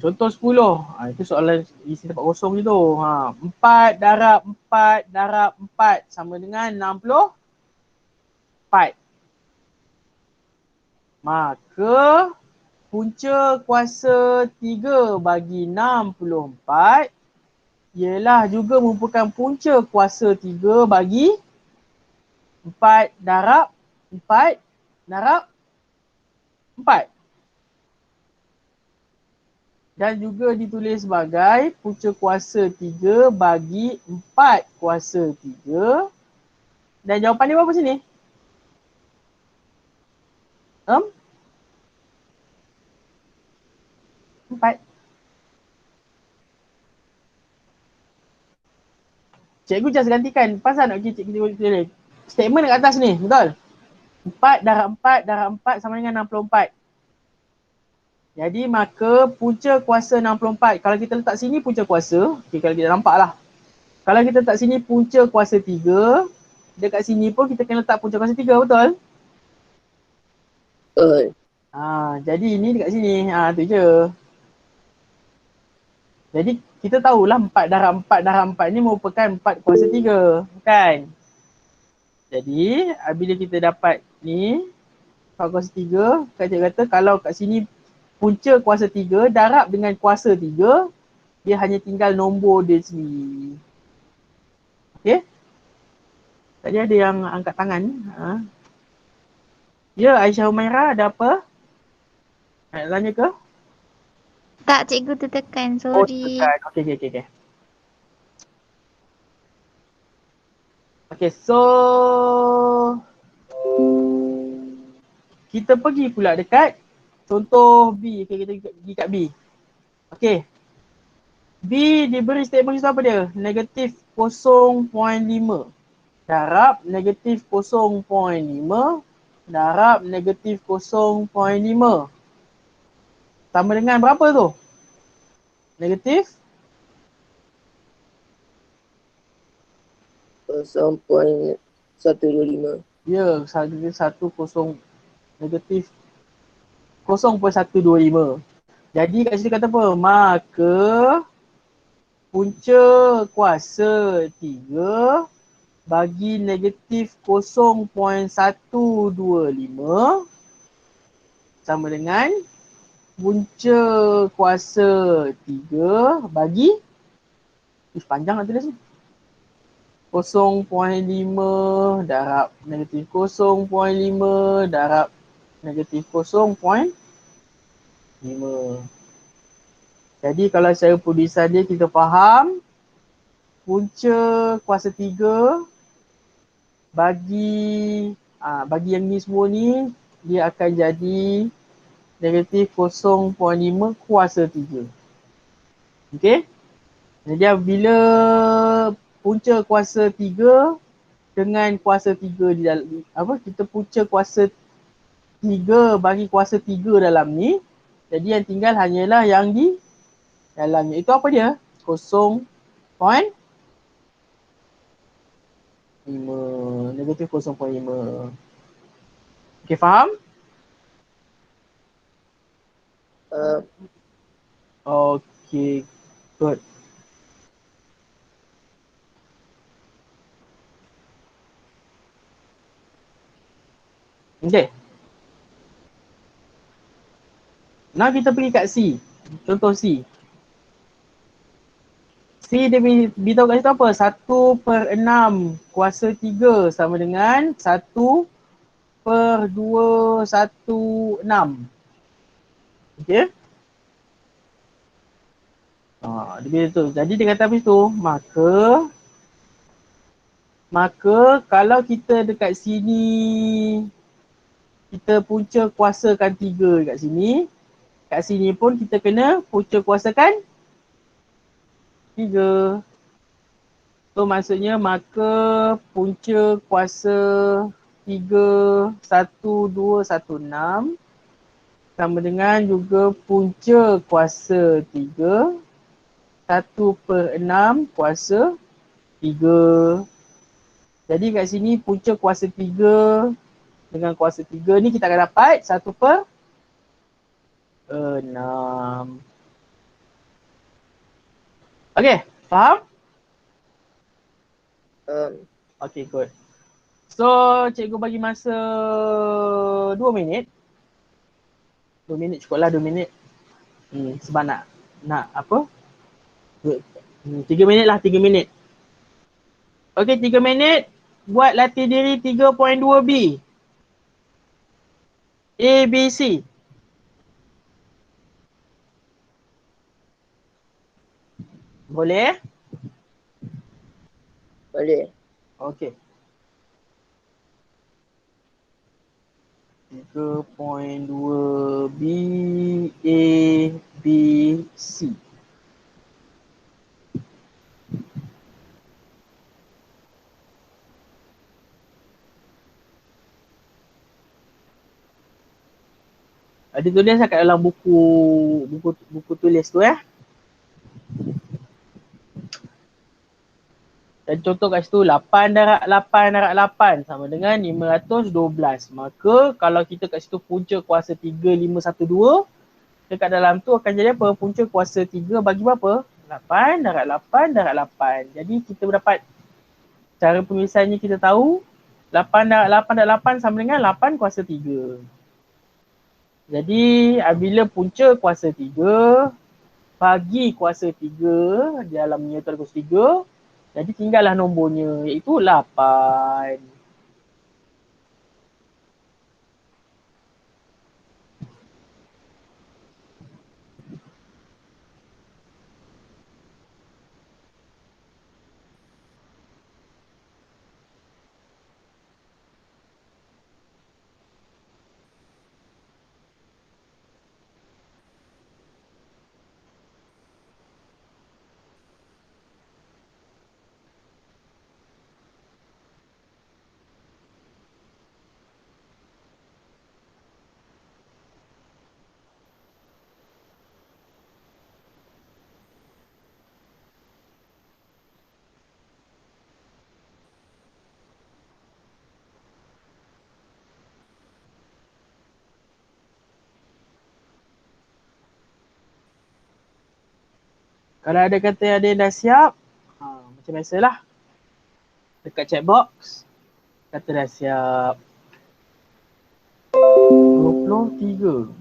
Contoh 10. Itu soalan isi tempat kosong je tu. 4 darab 4 sama dengan 64. Maka punca kuasa 3 bagi 64 ialah juga merupakan punca kuasa 3 bagi 4 darab 4 darab 4. Dan juga ditulis sebagai punca kuasa 3 bagi 4 kuasa 3. Dan jawapan dia berapa sini? 4. Cikgu just gantikan. Pasal nak cikgu tulis. Statement kat atas ni, betul? 4 darab 4 darab 4 sama dengan 64. Jadi maka punca kuasa 64. Kalau kita letak sini punca kuasa. Okay, kalau kita nampak lah. Kalau kita letak sini punca kuasa 3. Dekat sini pun kita kena letak punca kuasa 3, betul? Jadi ini dekat sini. Tu je. Jadi kita tahulah 4 darab 4 darab 4 ni merupakan 4 kuasa 3. Kan? Jadi bila kita dapat ni 4 kuasa 3, cikgu kata kalau kat sini punca kuasa 3 darab dengan kuasa 3, dia hanya tinggal nombor dia sendiri. Okey? Tadi ada yang angkat tangan. Ya, Aisyah Humaira ada apa? Nak tanya ke? Tak, cikgu tertekan. Sorry. Okey. Okay, so kita pergi pula dekat contoh B. Okay, kita pergi kat B. Okay. B diberi statement itu apa dia? Negatif 0.5 darab negatif 0.5 darab negatif 0.5. Sama dengan berapa tu? Negatif 0.125. Ya, negatif 0.125. Jadi kat sini kata apa? Maka punca kuasa 3 bagi negatif 0.125 sama dengan punca kuasa 3 bagi panjang nak tulis ni. 0.5 darab negatif 0.5 darab negatif 0.5. Jadi kalau saya tulisan dia kita faham punca kuasa 3 bagi yang ni semua ni dia akan jadi negatif 0.5 kuasa 3. Okey? Jadi bila punca kuasa 3 dengan kuasa 3 di dalam kita punca kuasa 3 bagi kuasa 3 dalam ni. Jadi yang tinggal hanyalah yang di dalamnya. Itu apa dia? 0.5. Negatif 0.5. Okey, faham? Okey, good. Okay. Now kita pergi kat C. Contoh C. C dia beritahu kat situ apa? 1/6 kuasa 3 sama dengan 1/216. Okay. Dia beritahu. Jadi dia kata apa itu? Maka kalau kita dekat sini kita punca kuasakan 3 kat sini. Kat sini pun kita kena punca kuasakan 3. So maksudnya maka punca kuasa 3 1216 sama dengan juga punca kuasa 3 1/6 kuasa 3. Jadi kat sini punca kuasa 3 dengan kuasa 3 ni kita akan dapat 1/6. Okay, faham? Okay, good. So, cikgu bagi masa 2 minit. 2 minit cukup lah, 2 minit. Sebab nak apa? 3 minit lah, 3 minit. Okay, 3 minit. Buat latih diri 3.2B. A, B, C. Boleh? Boleh. Okey. 3.2 B, A, B, C. Ada tulis kat dalam buku tulis tu Dan contoh kat situ 8 darab 8 darab 8 sama dengan 512. Maka kalau kita kat situ punca kuasa 3, 5, 1, 2, dekat dalam tu akan jadi apa? Punca kuasa 3 bagi berapa? 8 darab 8 darab 8. Jadi kita dapat cara penulisannya kita tahu 8 darab 8 darab 8 sama dengan 8 kuasa 3. Jadi bila punca kuasa 3 bagi kuasa 3 dalam Newton kuasa 3, jadi tinggallah nombornya iaitu 8. Kalau ada kata ada yang dah siap, macam biasalah. Dekat chat box, kata dah siap. 23.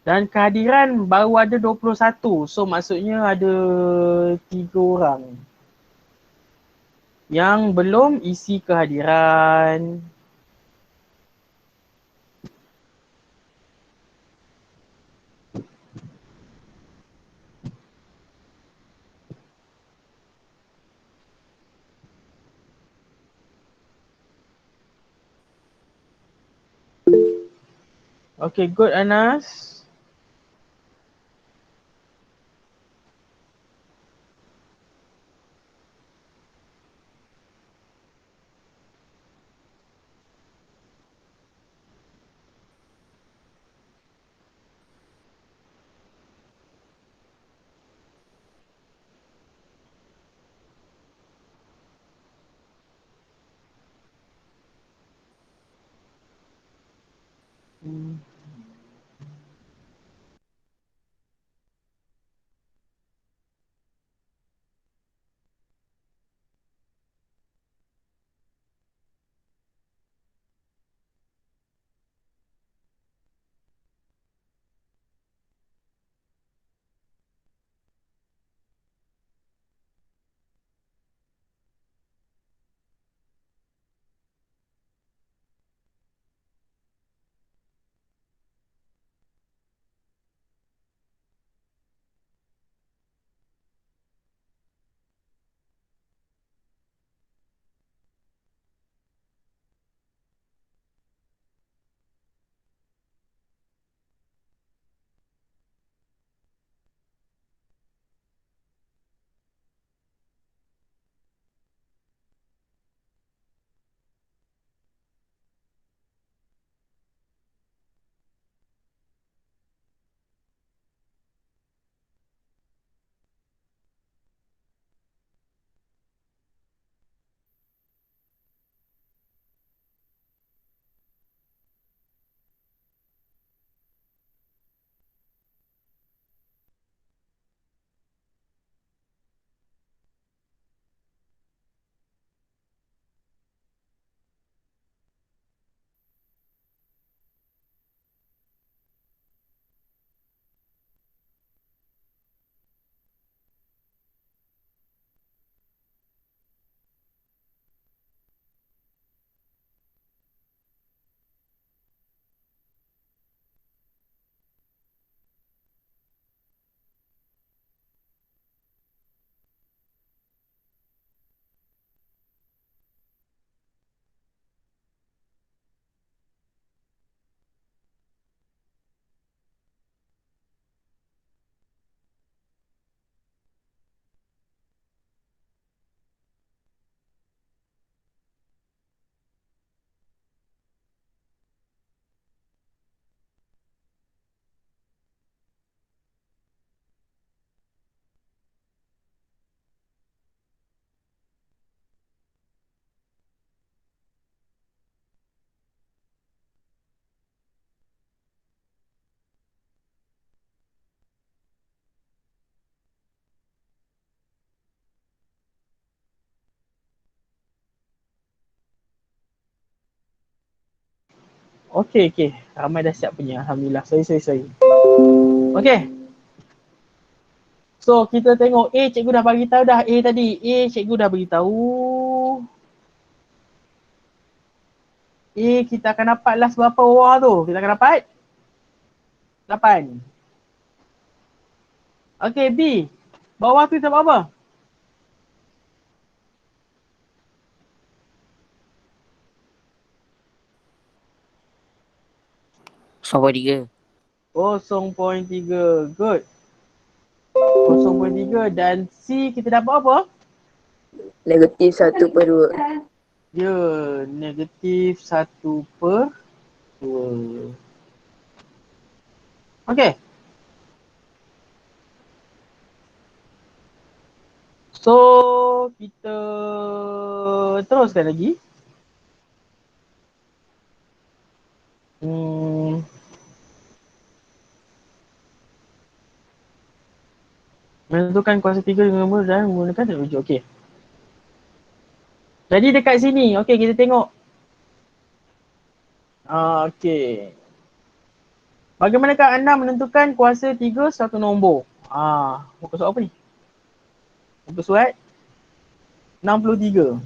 Dan kehadiran baru ada 21. So maksudnya ada 3 orang yang belum isi kehadiran. Okay, good Anas. Okey. Ramai dah siap punya. Alhamdulillah. Sorry. Okey. So kita tengok A, cikgu dah bagi tahu dah A tadi. A cikgu dah bagi tahu. A kita akan dapat last berapa bawah tu? Kita akan dapat 8. Okey, B. Bawah tu dapat apa? Sama 3. 0.3. Good. 0.3 dan C kita dapat apa? Negatif 1/2. Dia negatif 1/2. Okey. So kita teruskan lagi. Menentukan kuasa 3 dengan nombor dan menggunakan teknologi. Okey. Jadi dekat sini, okey kita tengok. Okey. Bagaimanakah anda menentukan kuasa 3 satu nombor? Muka surat apa ni? Muka surat 63.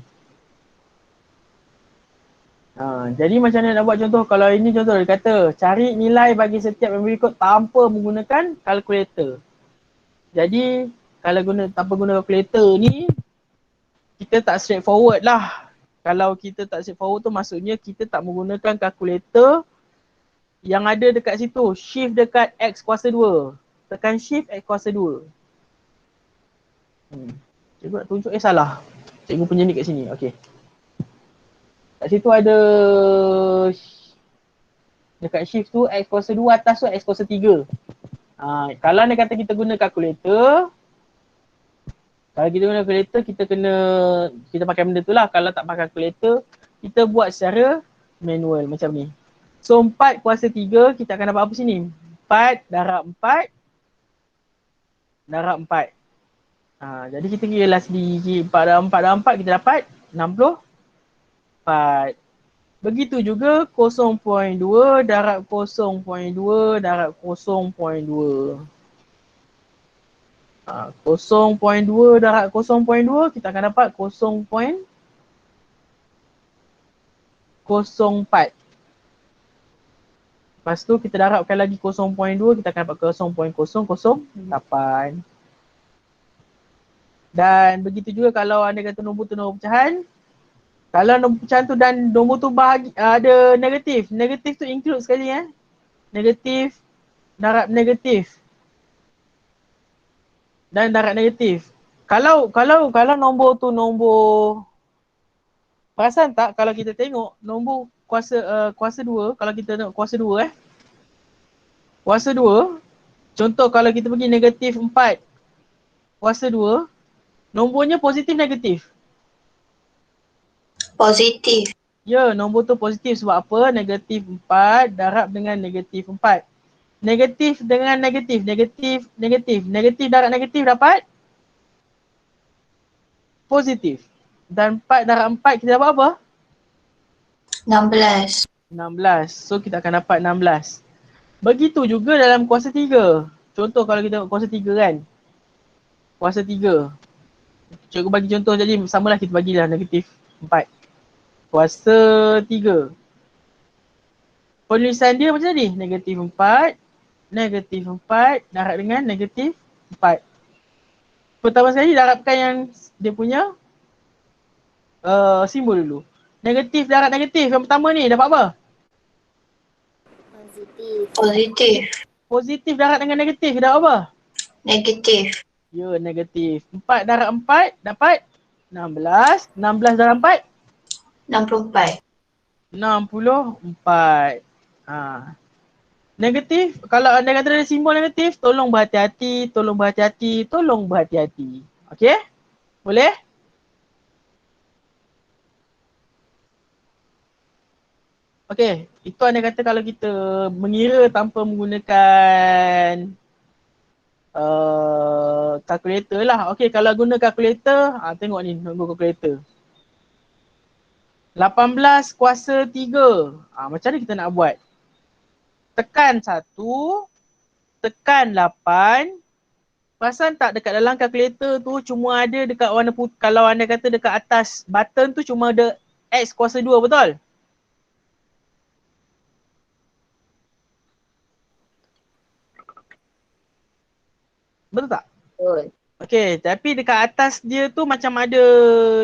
Jadi macam mana nak buat contoh? Kalau ini contoh dia kata cari nilai bagi setiap yang berikut tanpa menggunakan kalkulator. Jadi kalau tanpa guna kalkulator ni kita tak straightforward lah. Kalau kita tak straightforward tu maksudnya kita tak menggunakan kalkulator yang ada dekat situ. Shift dekat X kuasa 2. Tekan shift X kuasa 2. Cikgu nak tunjuk salah. Cikgu punya ni kat sini. Okey. Kat situ ada dekat shift tu X kuasa 2 atas tu X kuasa 3. Kalau dia kata kita guna kalkulator, kita pakai benda tu lah. Kalau tak pakai kalkulator, kita buat secara manual macam ni. So 4 kuasa 3 kita akan dapat apa sini? 4 darab 4 darab 4. Jadi kita kira sendiri 4 darab 4 kita dapat 64. Begitu juga 0.2 darab 0.2 darab 0.2. 0.2 darab 0.2 kita akan dapat 0.04. Lepas tu kita darabkan lagi 0.2 kita akan dapat 0.008. Dan begitu juga kalau anda kata nombor tu nombor pecahan. Kalau nombor pecahan tu dan nombor tu ada negatif. Negatif tu include sekali Negatif darab negatif. Dan darab negatif. Kalau nombor tu nombor, perasan tak kalau kita tengok nombor kuasa 2, kalau kita tengok kuasa 2 kuasa 2, contoh kalau kita pergi negatif 4 kuasa 2, nombornya positif negatif? Positif. Ya, nombor tu positif sebab apa? Negatif 4 darab dengan negatif 4. Negatif dengan negatif, negatif darab negatif dapat positif. Dan 4 darab 4 kita dapat apa? 16. 16. So kita akan dapat 16. Begitu juga dalam kuasa 3. Contoh kalau kita tengok kuasa 3 kan. Kuasa 3. Cikgu bagi contoh jadi samalah kita bagilah negatif 4. Kuasa 3. Penulisan dia macam ni. Negatif 4 darab dengan negatif 4. Pertama sekali darabkan yang dia punya simbol dulu. Negatif darab negatif. Yang pertama ni dapat apa? Positif. Positif darab dengan negatif dapat apa? Negatif. Ya, negatif. 4 darab 4 dapat 16. 16 darab 4? 64. 64. Negatif, kalau anda kata ada simbol negatif, tolong berhati-hati. Okey? Boleh? Okey, itu anda kata kalau kita mengira tanpa menggunakan kalkulator lah. Okey, kalau guna kalkulator, tengok ni nombor kalkulator. 18 kuasa 3. Macam mana kita nak buat? Tekan 1, tekan 8. Perasan tak dekat dalam kalkulator tu cuma ada dekat warna putih. Kalau anda kata dekat atas button tu cuma ada X kuasa 2, betul? Betul tak? Betul. Okay, tapi dekat atas dia tu macam ada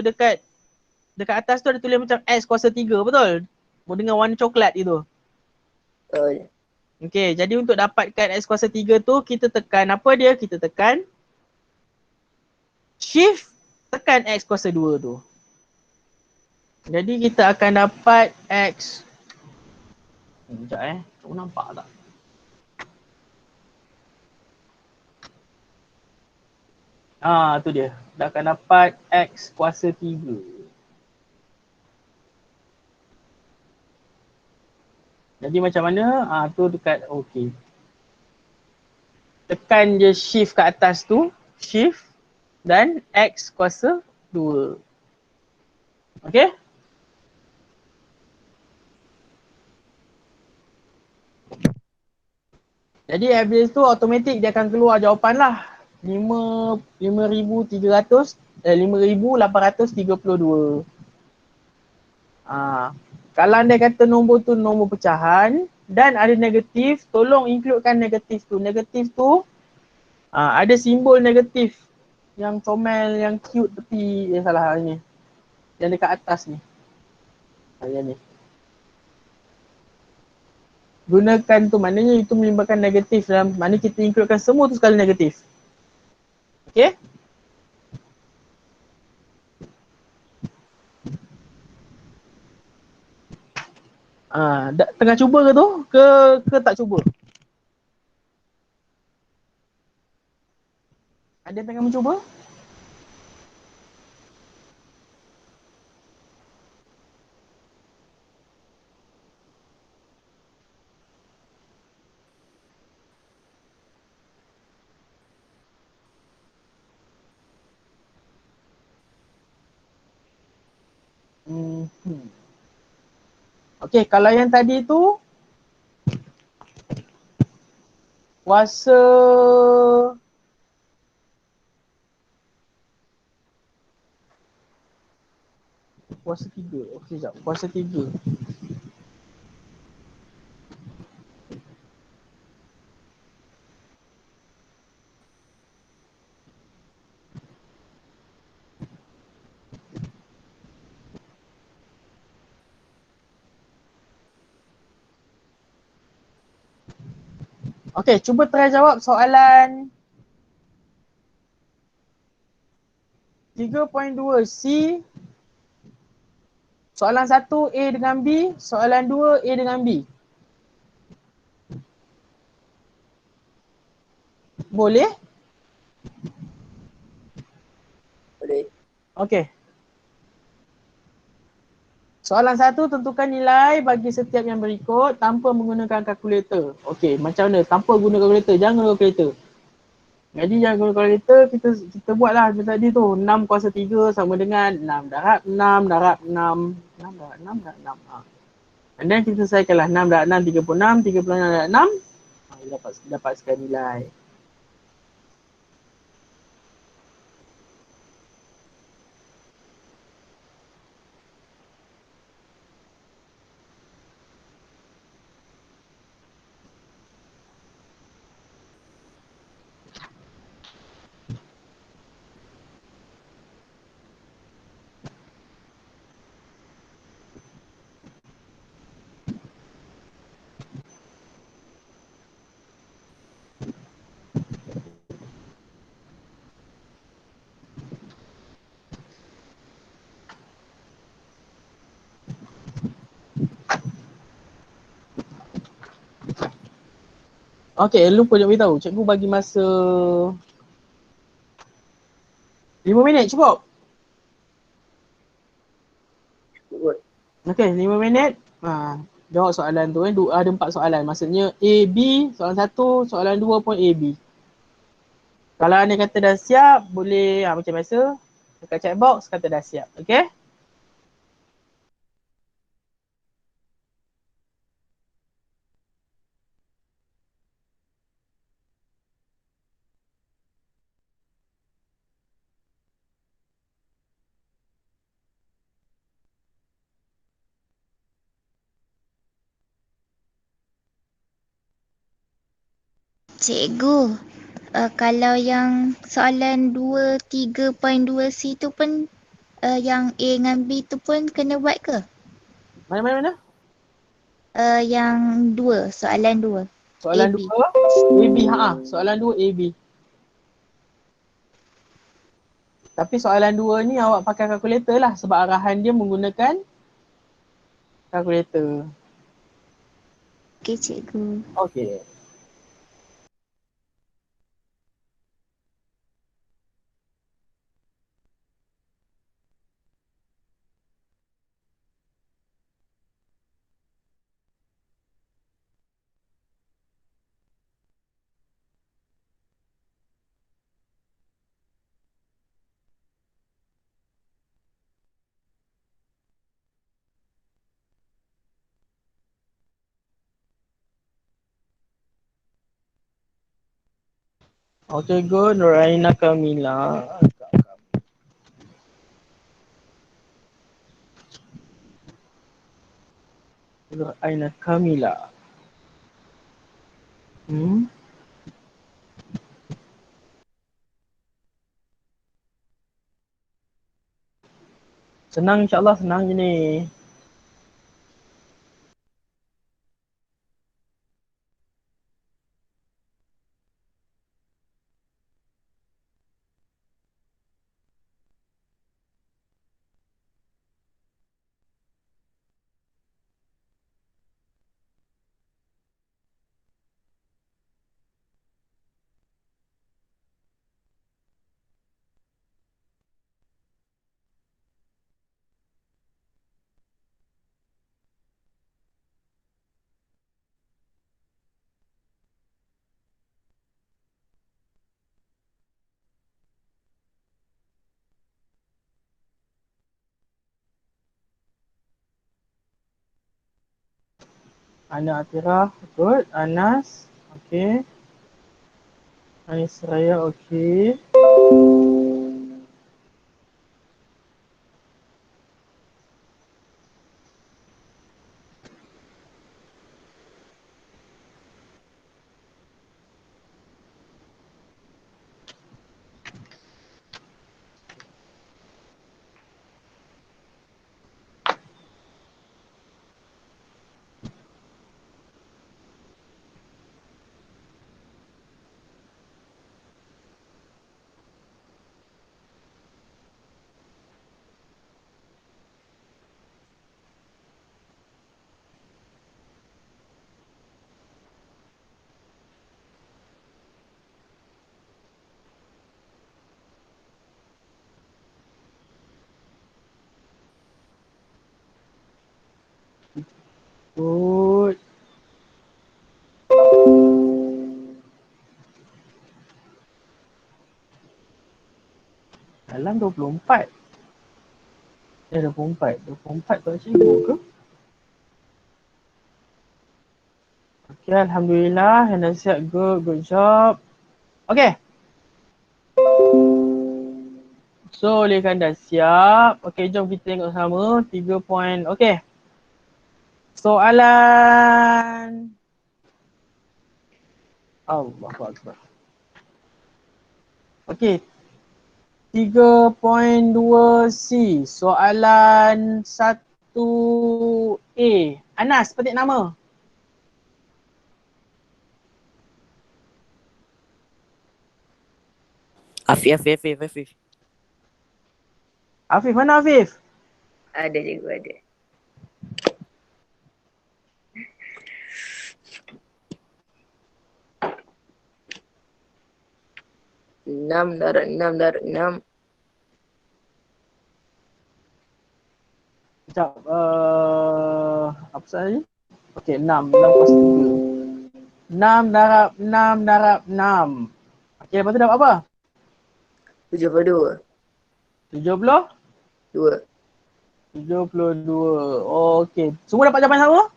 dekat atas tu ada tulis macam X kuasa 3, betul? Dengan warna coklat itu. Betul. Okay, jadi untuk dapatkan X kuasa 3 tu kita tekan apa dia? Kita tekan Shift, tekan X kuasa 2 tu. Jadi kita akan dapat X. Sekejap kamu nampak tak? Tu dia. Dah akan dapat X kuasa 3. Jadi macam mana? Tu dekat okey. Tekan je shift kat atas tu, shift dan X kuasa 2. Okey? Jadi habis tu automatik dia akan keluar jawapan lah. 5,832. Kalau anda kata nombor tu nombor pecahan dan ada negatif, tolong includekan negatif tu. Negatif tu ada simbol negatif yang comel, yang cute tepi salah ni. Yang dekat atas ni. Yang ni. Gunakan tu, maknanya itu melibatkan negatif dalam mana kita includekan semua tu sekali negatif. Okay? Tengah cuba ke tu? Ke tak cuba? Ada yang tengah mencuba? Okey, kalau yang tadi tu kuasa kuasa 3. Okey, sekejap. Kuasa 3. Okey, cuba try jawab soalan 3.2 C. Soalan 1 A dengan B, soalan 2 A dengan B. Boleh? Boleh. Okey. Soalan 1, tentukan nilai bagi setiap yang berikut tanpa menggunakan kalkulator. Okey, macam mana? Tanpa guna kalkulator, jangan guna kalkulator. Jadi jangan guna kalkulator, kita buatlah macam tadi tu. 6 kuasa 3 sama dengan 6 darab 6 darab 6. 6 darab 6 darab 6. And then kita selesaikanlah 6 darab 6, 36. 36 darab 6. Dapat sekian nilai. Okey, lupa nak beritahu. Cikgu bagi masa 5 minit cukup? Cukup. Okey, 5 minit. Jawab soalan tu. Ada 4 soalan. Maksudnya A, B, soalan 1, soalan 2 pun A, B. Kalau anda kata dah siap, boleh macam biasa. Dekat chat box kata dah siap. Okey? Cikgu, kalau yang soalan 23.2C tu pun yang A dengan B tu pun kena buat ke? Mana? Yang 2, soalan 2. Soalan AB. 2 AB. Soalan 2 AB. Tapi soalan 2 ni awak pakai kalkulator lah sebab arahan dia menggunakan kalkulator. Okey cikgu. Okey. Okay, good. Nuraina Kamila. Nuraina Kamila. Senang insyaAllah, senang je ni. Ana Atirah, good. Anas, okay. Anis Raya, okay. Good. Dalam 24. 24. 24 tu cikgu ke? Okay, Alhamdulillah. Hana siap, good job. Okay. So, Lekan dah siap. Okay, jom kita tengok sama. 3 point. Okay. Soalan. Allahu Akbar. Okay. 3.2C. Soalan 1A. Anas, petik nama. Afif. Afif, mana Afif? Ada cikgu, ada. Enam. Sekejap. Apa sahaja? Okay, 6. 6 plus 3. 6 darab 6. Okay, lepas tu dapat apa? 72. 70? 2. 72. Okay. Semua dapat jawapan sama?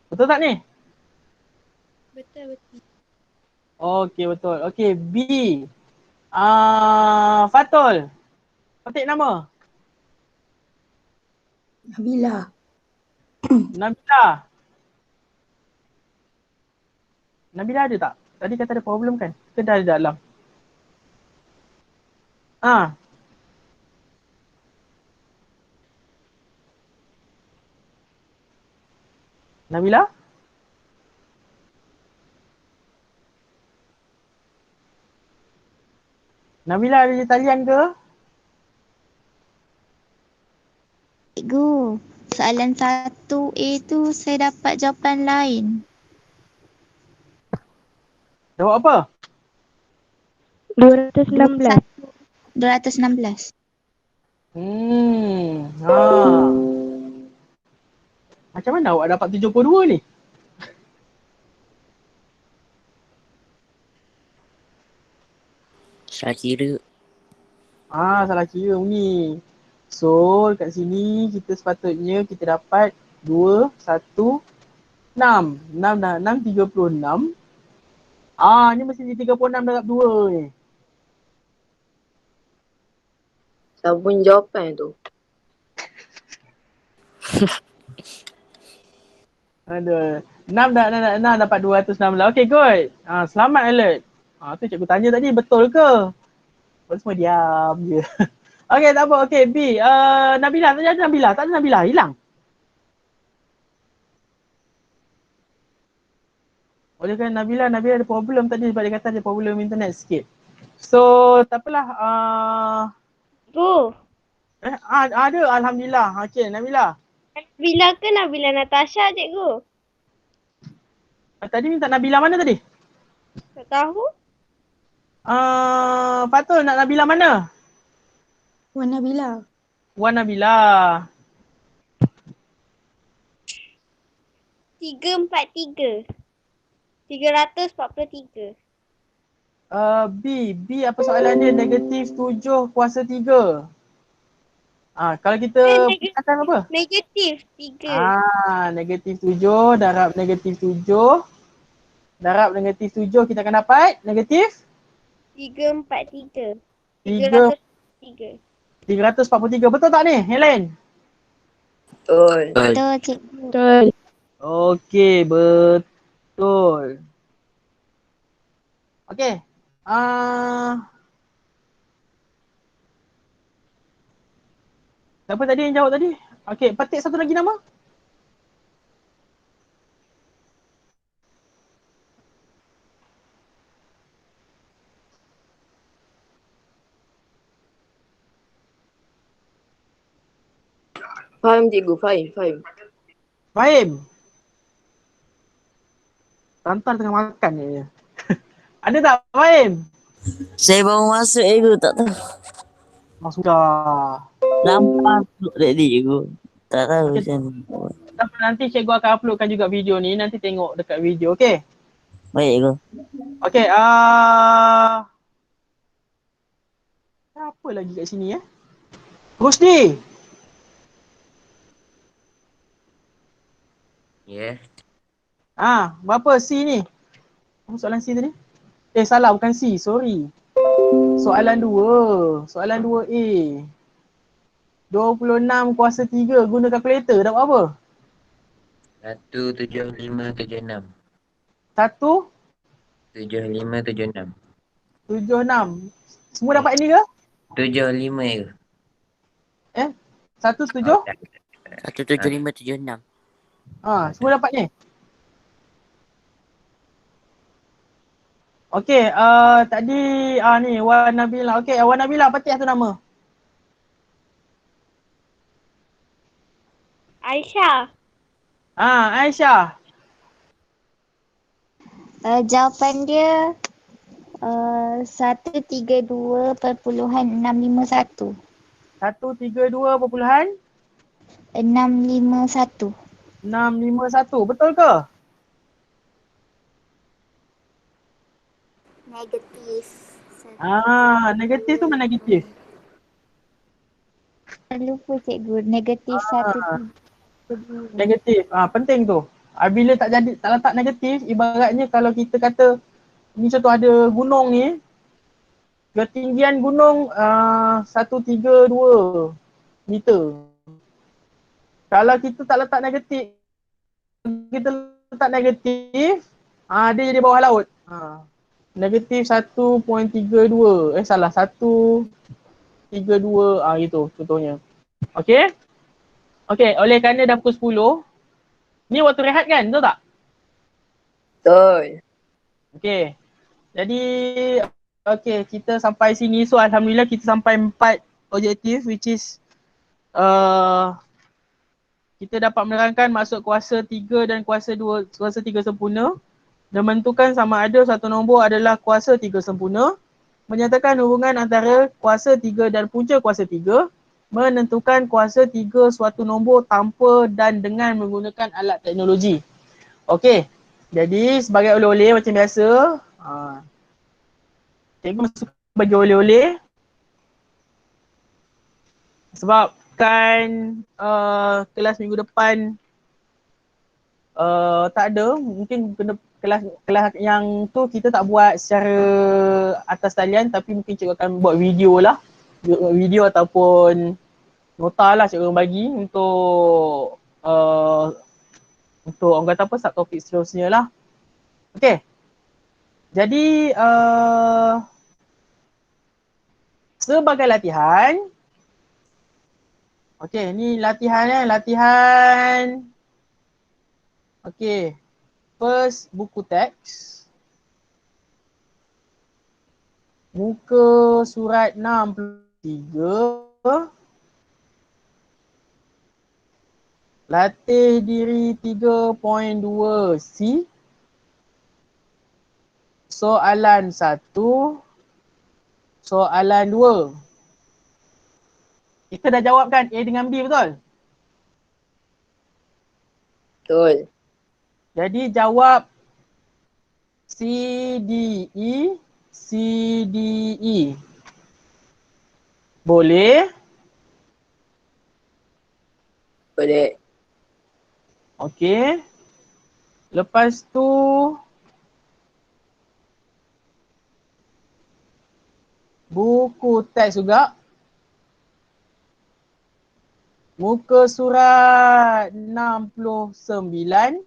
Betul tak ni? Betul. Okay, betul. Okay, B. Fatul. Petik nama. Nabila. Nabila. Nabila ada tak? Tadi kata ada problem kan? Ke dah ada dalam? Ah, Nabila? Nabila ada di talian ke? Cikgu, soalan 1A tu saya dapat jawapan lain. Jawab apa? 216. 216. Ha. Macam mana awak dapat 72 ni? Saya kira. Salah kira ni. So, kat sini kita sepatutnya kita dapat 2, 1, 6. 6 dah 6, 36. Ni mesti 36 darab 2 ni. Sabun jawapan tu. Aduh. 6 dapat 216. Okay, good. Selamat alert. Tu cikgu tanya tadi betul ke? Lepas semua diam je. Okay, tak apa. Okay, B. Nabila. Tadi ada Nabila. Tak ada Nabila. Hilang. Oleh kerana Nabila ada problem tadi sebab dia kata ada problem internet sikit. So, tak apalah. Bu, Ada. Alhamdulillah. Okay, Nabila. Nabila ke Nabila Natasha cikgu? Tadi minta Nabila mana tadi? Tak tahu. Fatul nak Nabila mana? Wan Nabila. Wan Nabila. 343. 343. B apa soalan dia? Negatif 7 kuasa 3. Kalau kita pecahkan apa? Negatif 3. Negatif 7 darab negatif 7. Darab negatif 7 kita akan dapat negatif 343. 343. 343. Betul tak ni, Helen? Betul. Betul, cikgu. Betul. Okey, betul. Okey. Siapa tadi yang jawab tadi? Okey, petik satu lagi nama. Faham cikgu, faham. Fahim. Tantan tengah makan ni. Ada tak Fahim? Saya baru masuk cikgu, tak tahu. Sudah. Lampas masuk tadi cikgu. Tak tahu Okay. macam mana. Tapi nanti cikgu akan uploadkan juga video ni. Nanti tengok dekat video, okey? Baik cikgu. Okey, apa lagi kat sini Rusdi. Ya. Berapa C ni? Apa soalan C tadi? Salah, bukan C, sorry. Soalan 2. Soalan 2A. 26 kuasa 3 guna kalkulator dapat apa? 17576. 1, 7576. 76. Semua dapat ini ke? 75 je. 1 setuju? 17576. Semua dapat ni? Okey, tadi ni Wan Nabila. Okey, Wan Nabila petik satu nama. Aisyah. Aisyah. Jawapan dia 132.651. 132.651. 651. Betul ke? Negatif. Negatif tu mana negatif? Lupa cikgu. Negatif 1. Negatif. Penting tu. Bila tak letak negatif, ibaratnya kalau kita kata ni contoh ada gunung ni, ketinggian gunung 132 meter. Kalau kita tak letak negatif, kita letak negatif, dia jadi bawah laut. Negatif 1.32. Salah, 1.32. Gitu contohnya. Okey. Okey, oleh kerana dah pukul 10, ni waktu rehat kan? Betul tak? Betul. Okey. Jadi, okey, kita sampai sini. So, Alhamdulillah kita sampai 4 objektif which is kita dapat menerangkan maksud kuasa 3 dan kuasa 2, kuasa 3 sempurna dan menentukan sama ada satu nombor adalah kuasa 3 sempurna, menyatakan hubungan antara kuasa 3 dan punca kuasa 3, menentukan kuasa 3 suatu nombor tanpa dan dengan menggunakan alat teknologi. Okey. Jadi sebagai oleh-oleh macam biasa, cikgu masuk bagi oleh-oleh sebab kan kelas minggu depan tak ada, mungkin kena kelas yang tu kita tak buat secara atas talian tapi mungkin cikgu akan buat video lah, video ataupun nota lah cikgu bagi untuk orang kata apa, subtopik seterusnya lah. Okey. Jadi sebagai latihan, okey, ni latihan. Okey. First, buku teks. Muka surat 63. Latih diri 3.2C. Soalan 1. Soalan 2. Kita dah jawab kan A dengan B, betul? Betul. Jadi jawab C, D, E. Boleh? Boleh. Okey. Lepas tu buku teks juga. Muka surat 69.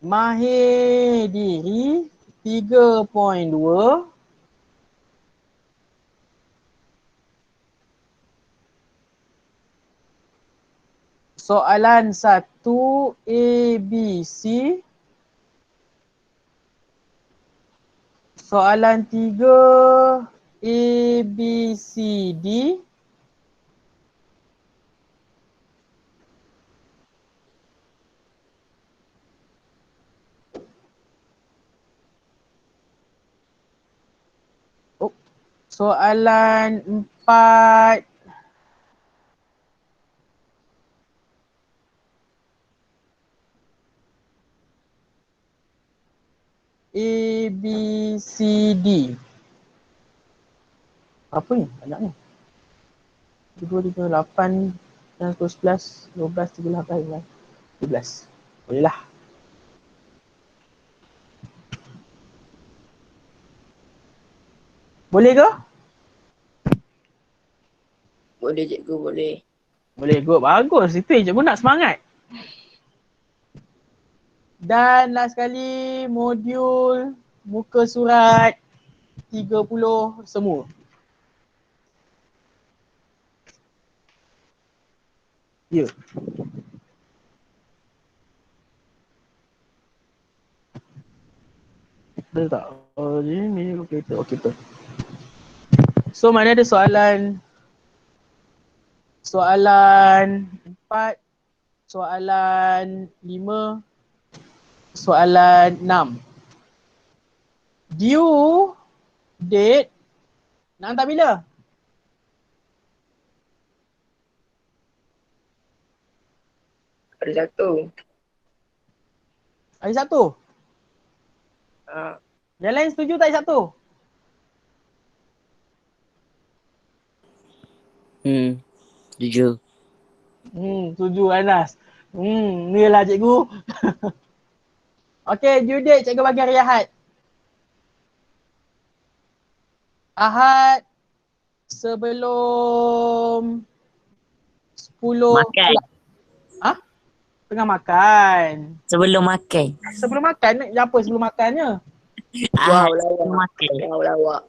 Mahir diri 3.2. Soalan 1 ABC. Soalan 3 ABCD. Soalan 4 ABCD. Apa ni? Banyak ni. 2, 3, 8, 9, 10, 11, 12, 13, 14. Boleh lah. Boleh ke? Boleh cikgu, boleh. Boleh, good. Bagus. Itu yang cikgu nak, semangat. Dan last sekali, modul muka surat 30 semua. Ya. Betul tak? Oh, ni okey tu. Okey tu. So mana ada soalan 4, soalan 5, soalan 6. Due date nak hantar bila? Hari Sabtu. Hari Sabtu? Ha. Yang lain setuju tak hari Sabtu? Jujur. Setuju Anas. Ni lah cikgu. Okey, due date cikgu bagi hari Ahad. Ahad sebelum 10 Makan. Ha? Tengah makan. Sebelum makan. Sebelum makan, apa sebelum makannya? Wow, Sebelum lawak. makan. Wow, lawak.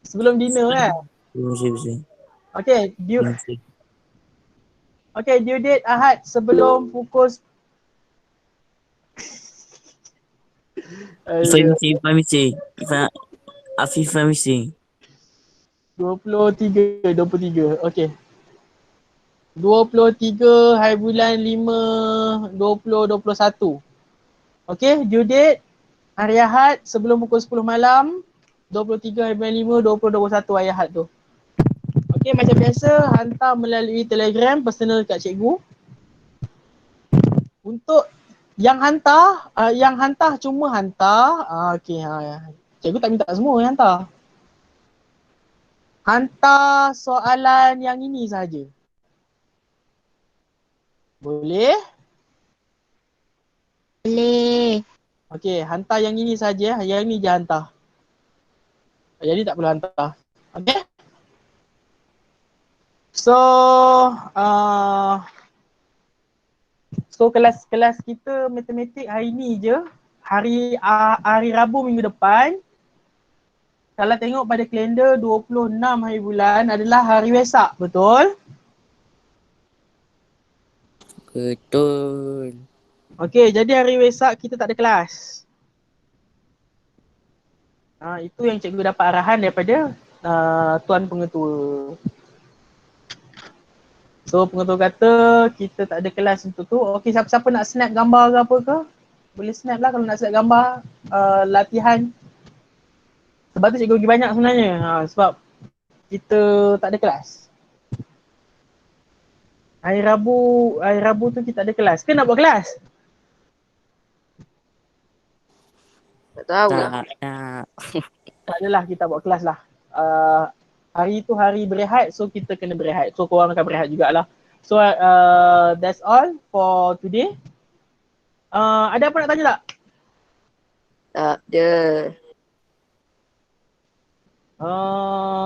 Sebelum dinner kan? Betul. Okay, due date Ahad sebelum pukul Permisi. Afif permisi. 23. Okay. 23 hari bulan 5 2021. Okay, due date hari Ahad sebelum pukul 10 malam 23 hari bulan 5 2021 hari Ahad tu. Okay, macam biasa hantar melalui Telegram personal kat cikgu. Untuk yang hantar cuma hantar okey cikgu tak minta semua yang hantar. Hantar soalan yang ini saja. Boleh? Boleh. Okey, hantar yang ini saja. Yang ini je hantar. Jadi tak perlu hantar. Okey? So, kelas kita matematik hari ni je. Hari Rabu minggu depan. Kalau tengok pada kalender 26 hari bulan adalah hari Wesak, betul? Betul. Okey, jadi hari Wesak kita tak ada kelas. Itu yang cikgu dapat arahan daripada tuan pengetua. So pengetua kata kita tak ada kelas untuk tu. Okey, siapa-siapa nak snap gambar ke apa ke? Boleh snap lah kalau nak snap gambar latihan. Sebab tu cikgu bagi banyak sebenarnya. Sebab kita tak ada kelas. Hari Rabu tu kita ada kelas. Ke nak buat kelas? Tak tahu lah. Tak. Tak adalah, kita buat kelas lah. Hari tu hari berehat, so kita kena berehat. So korang akan berehat jugalah. So that's all for today. Ada apa nak tanya tak? Tak ada.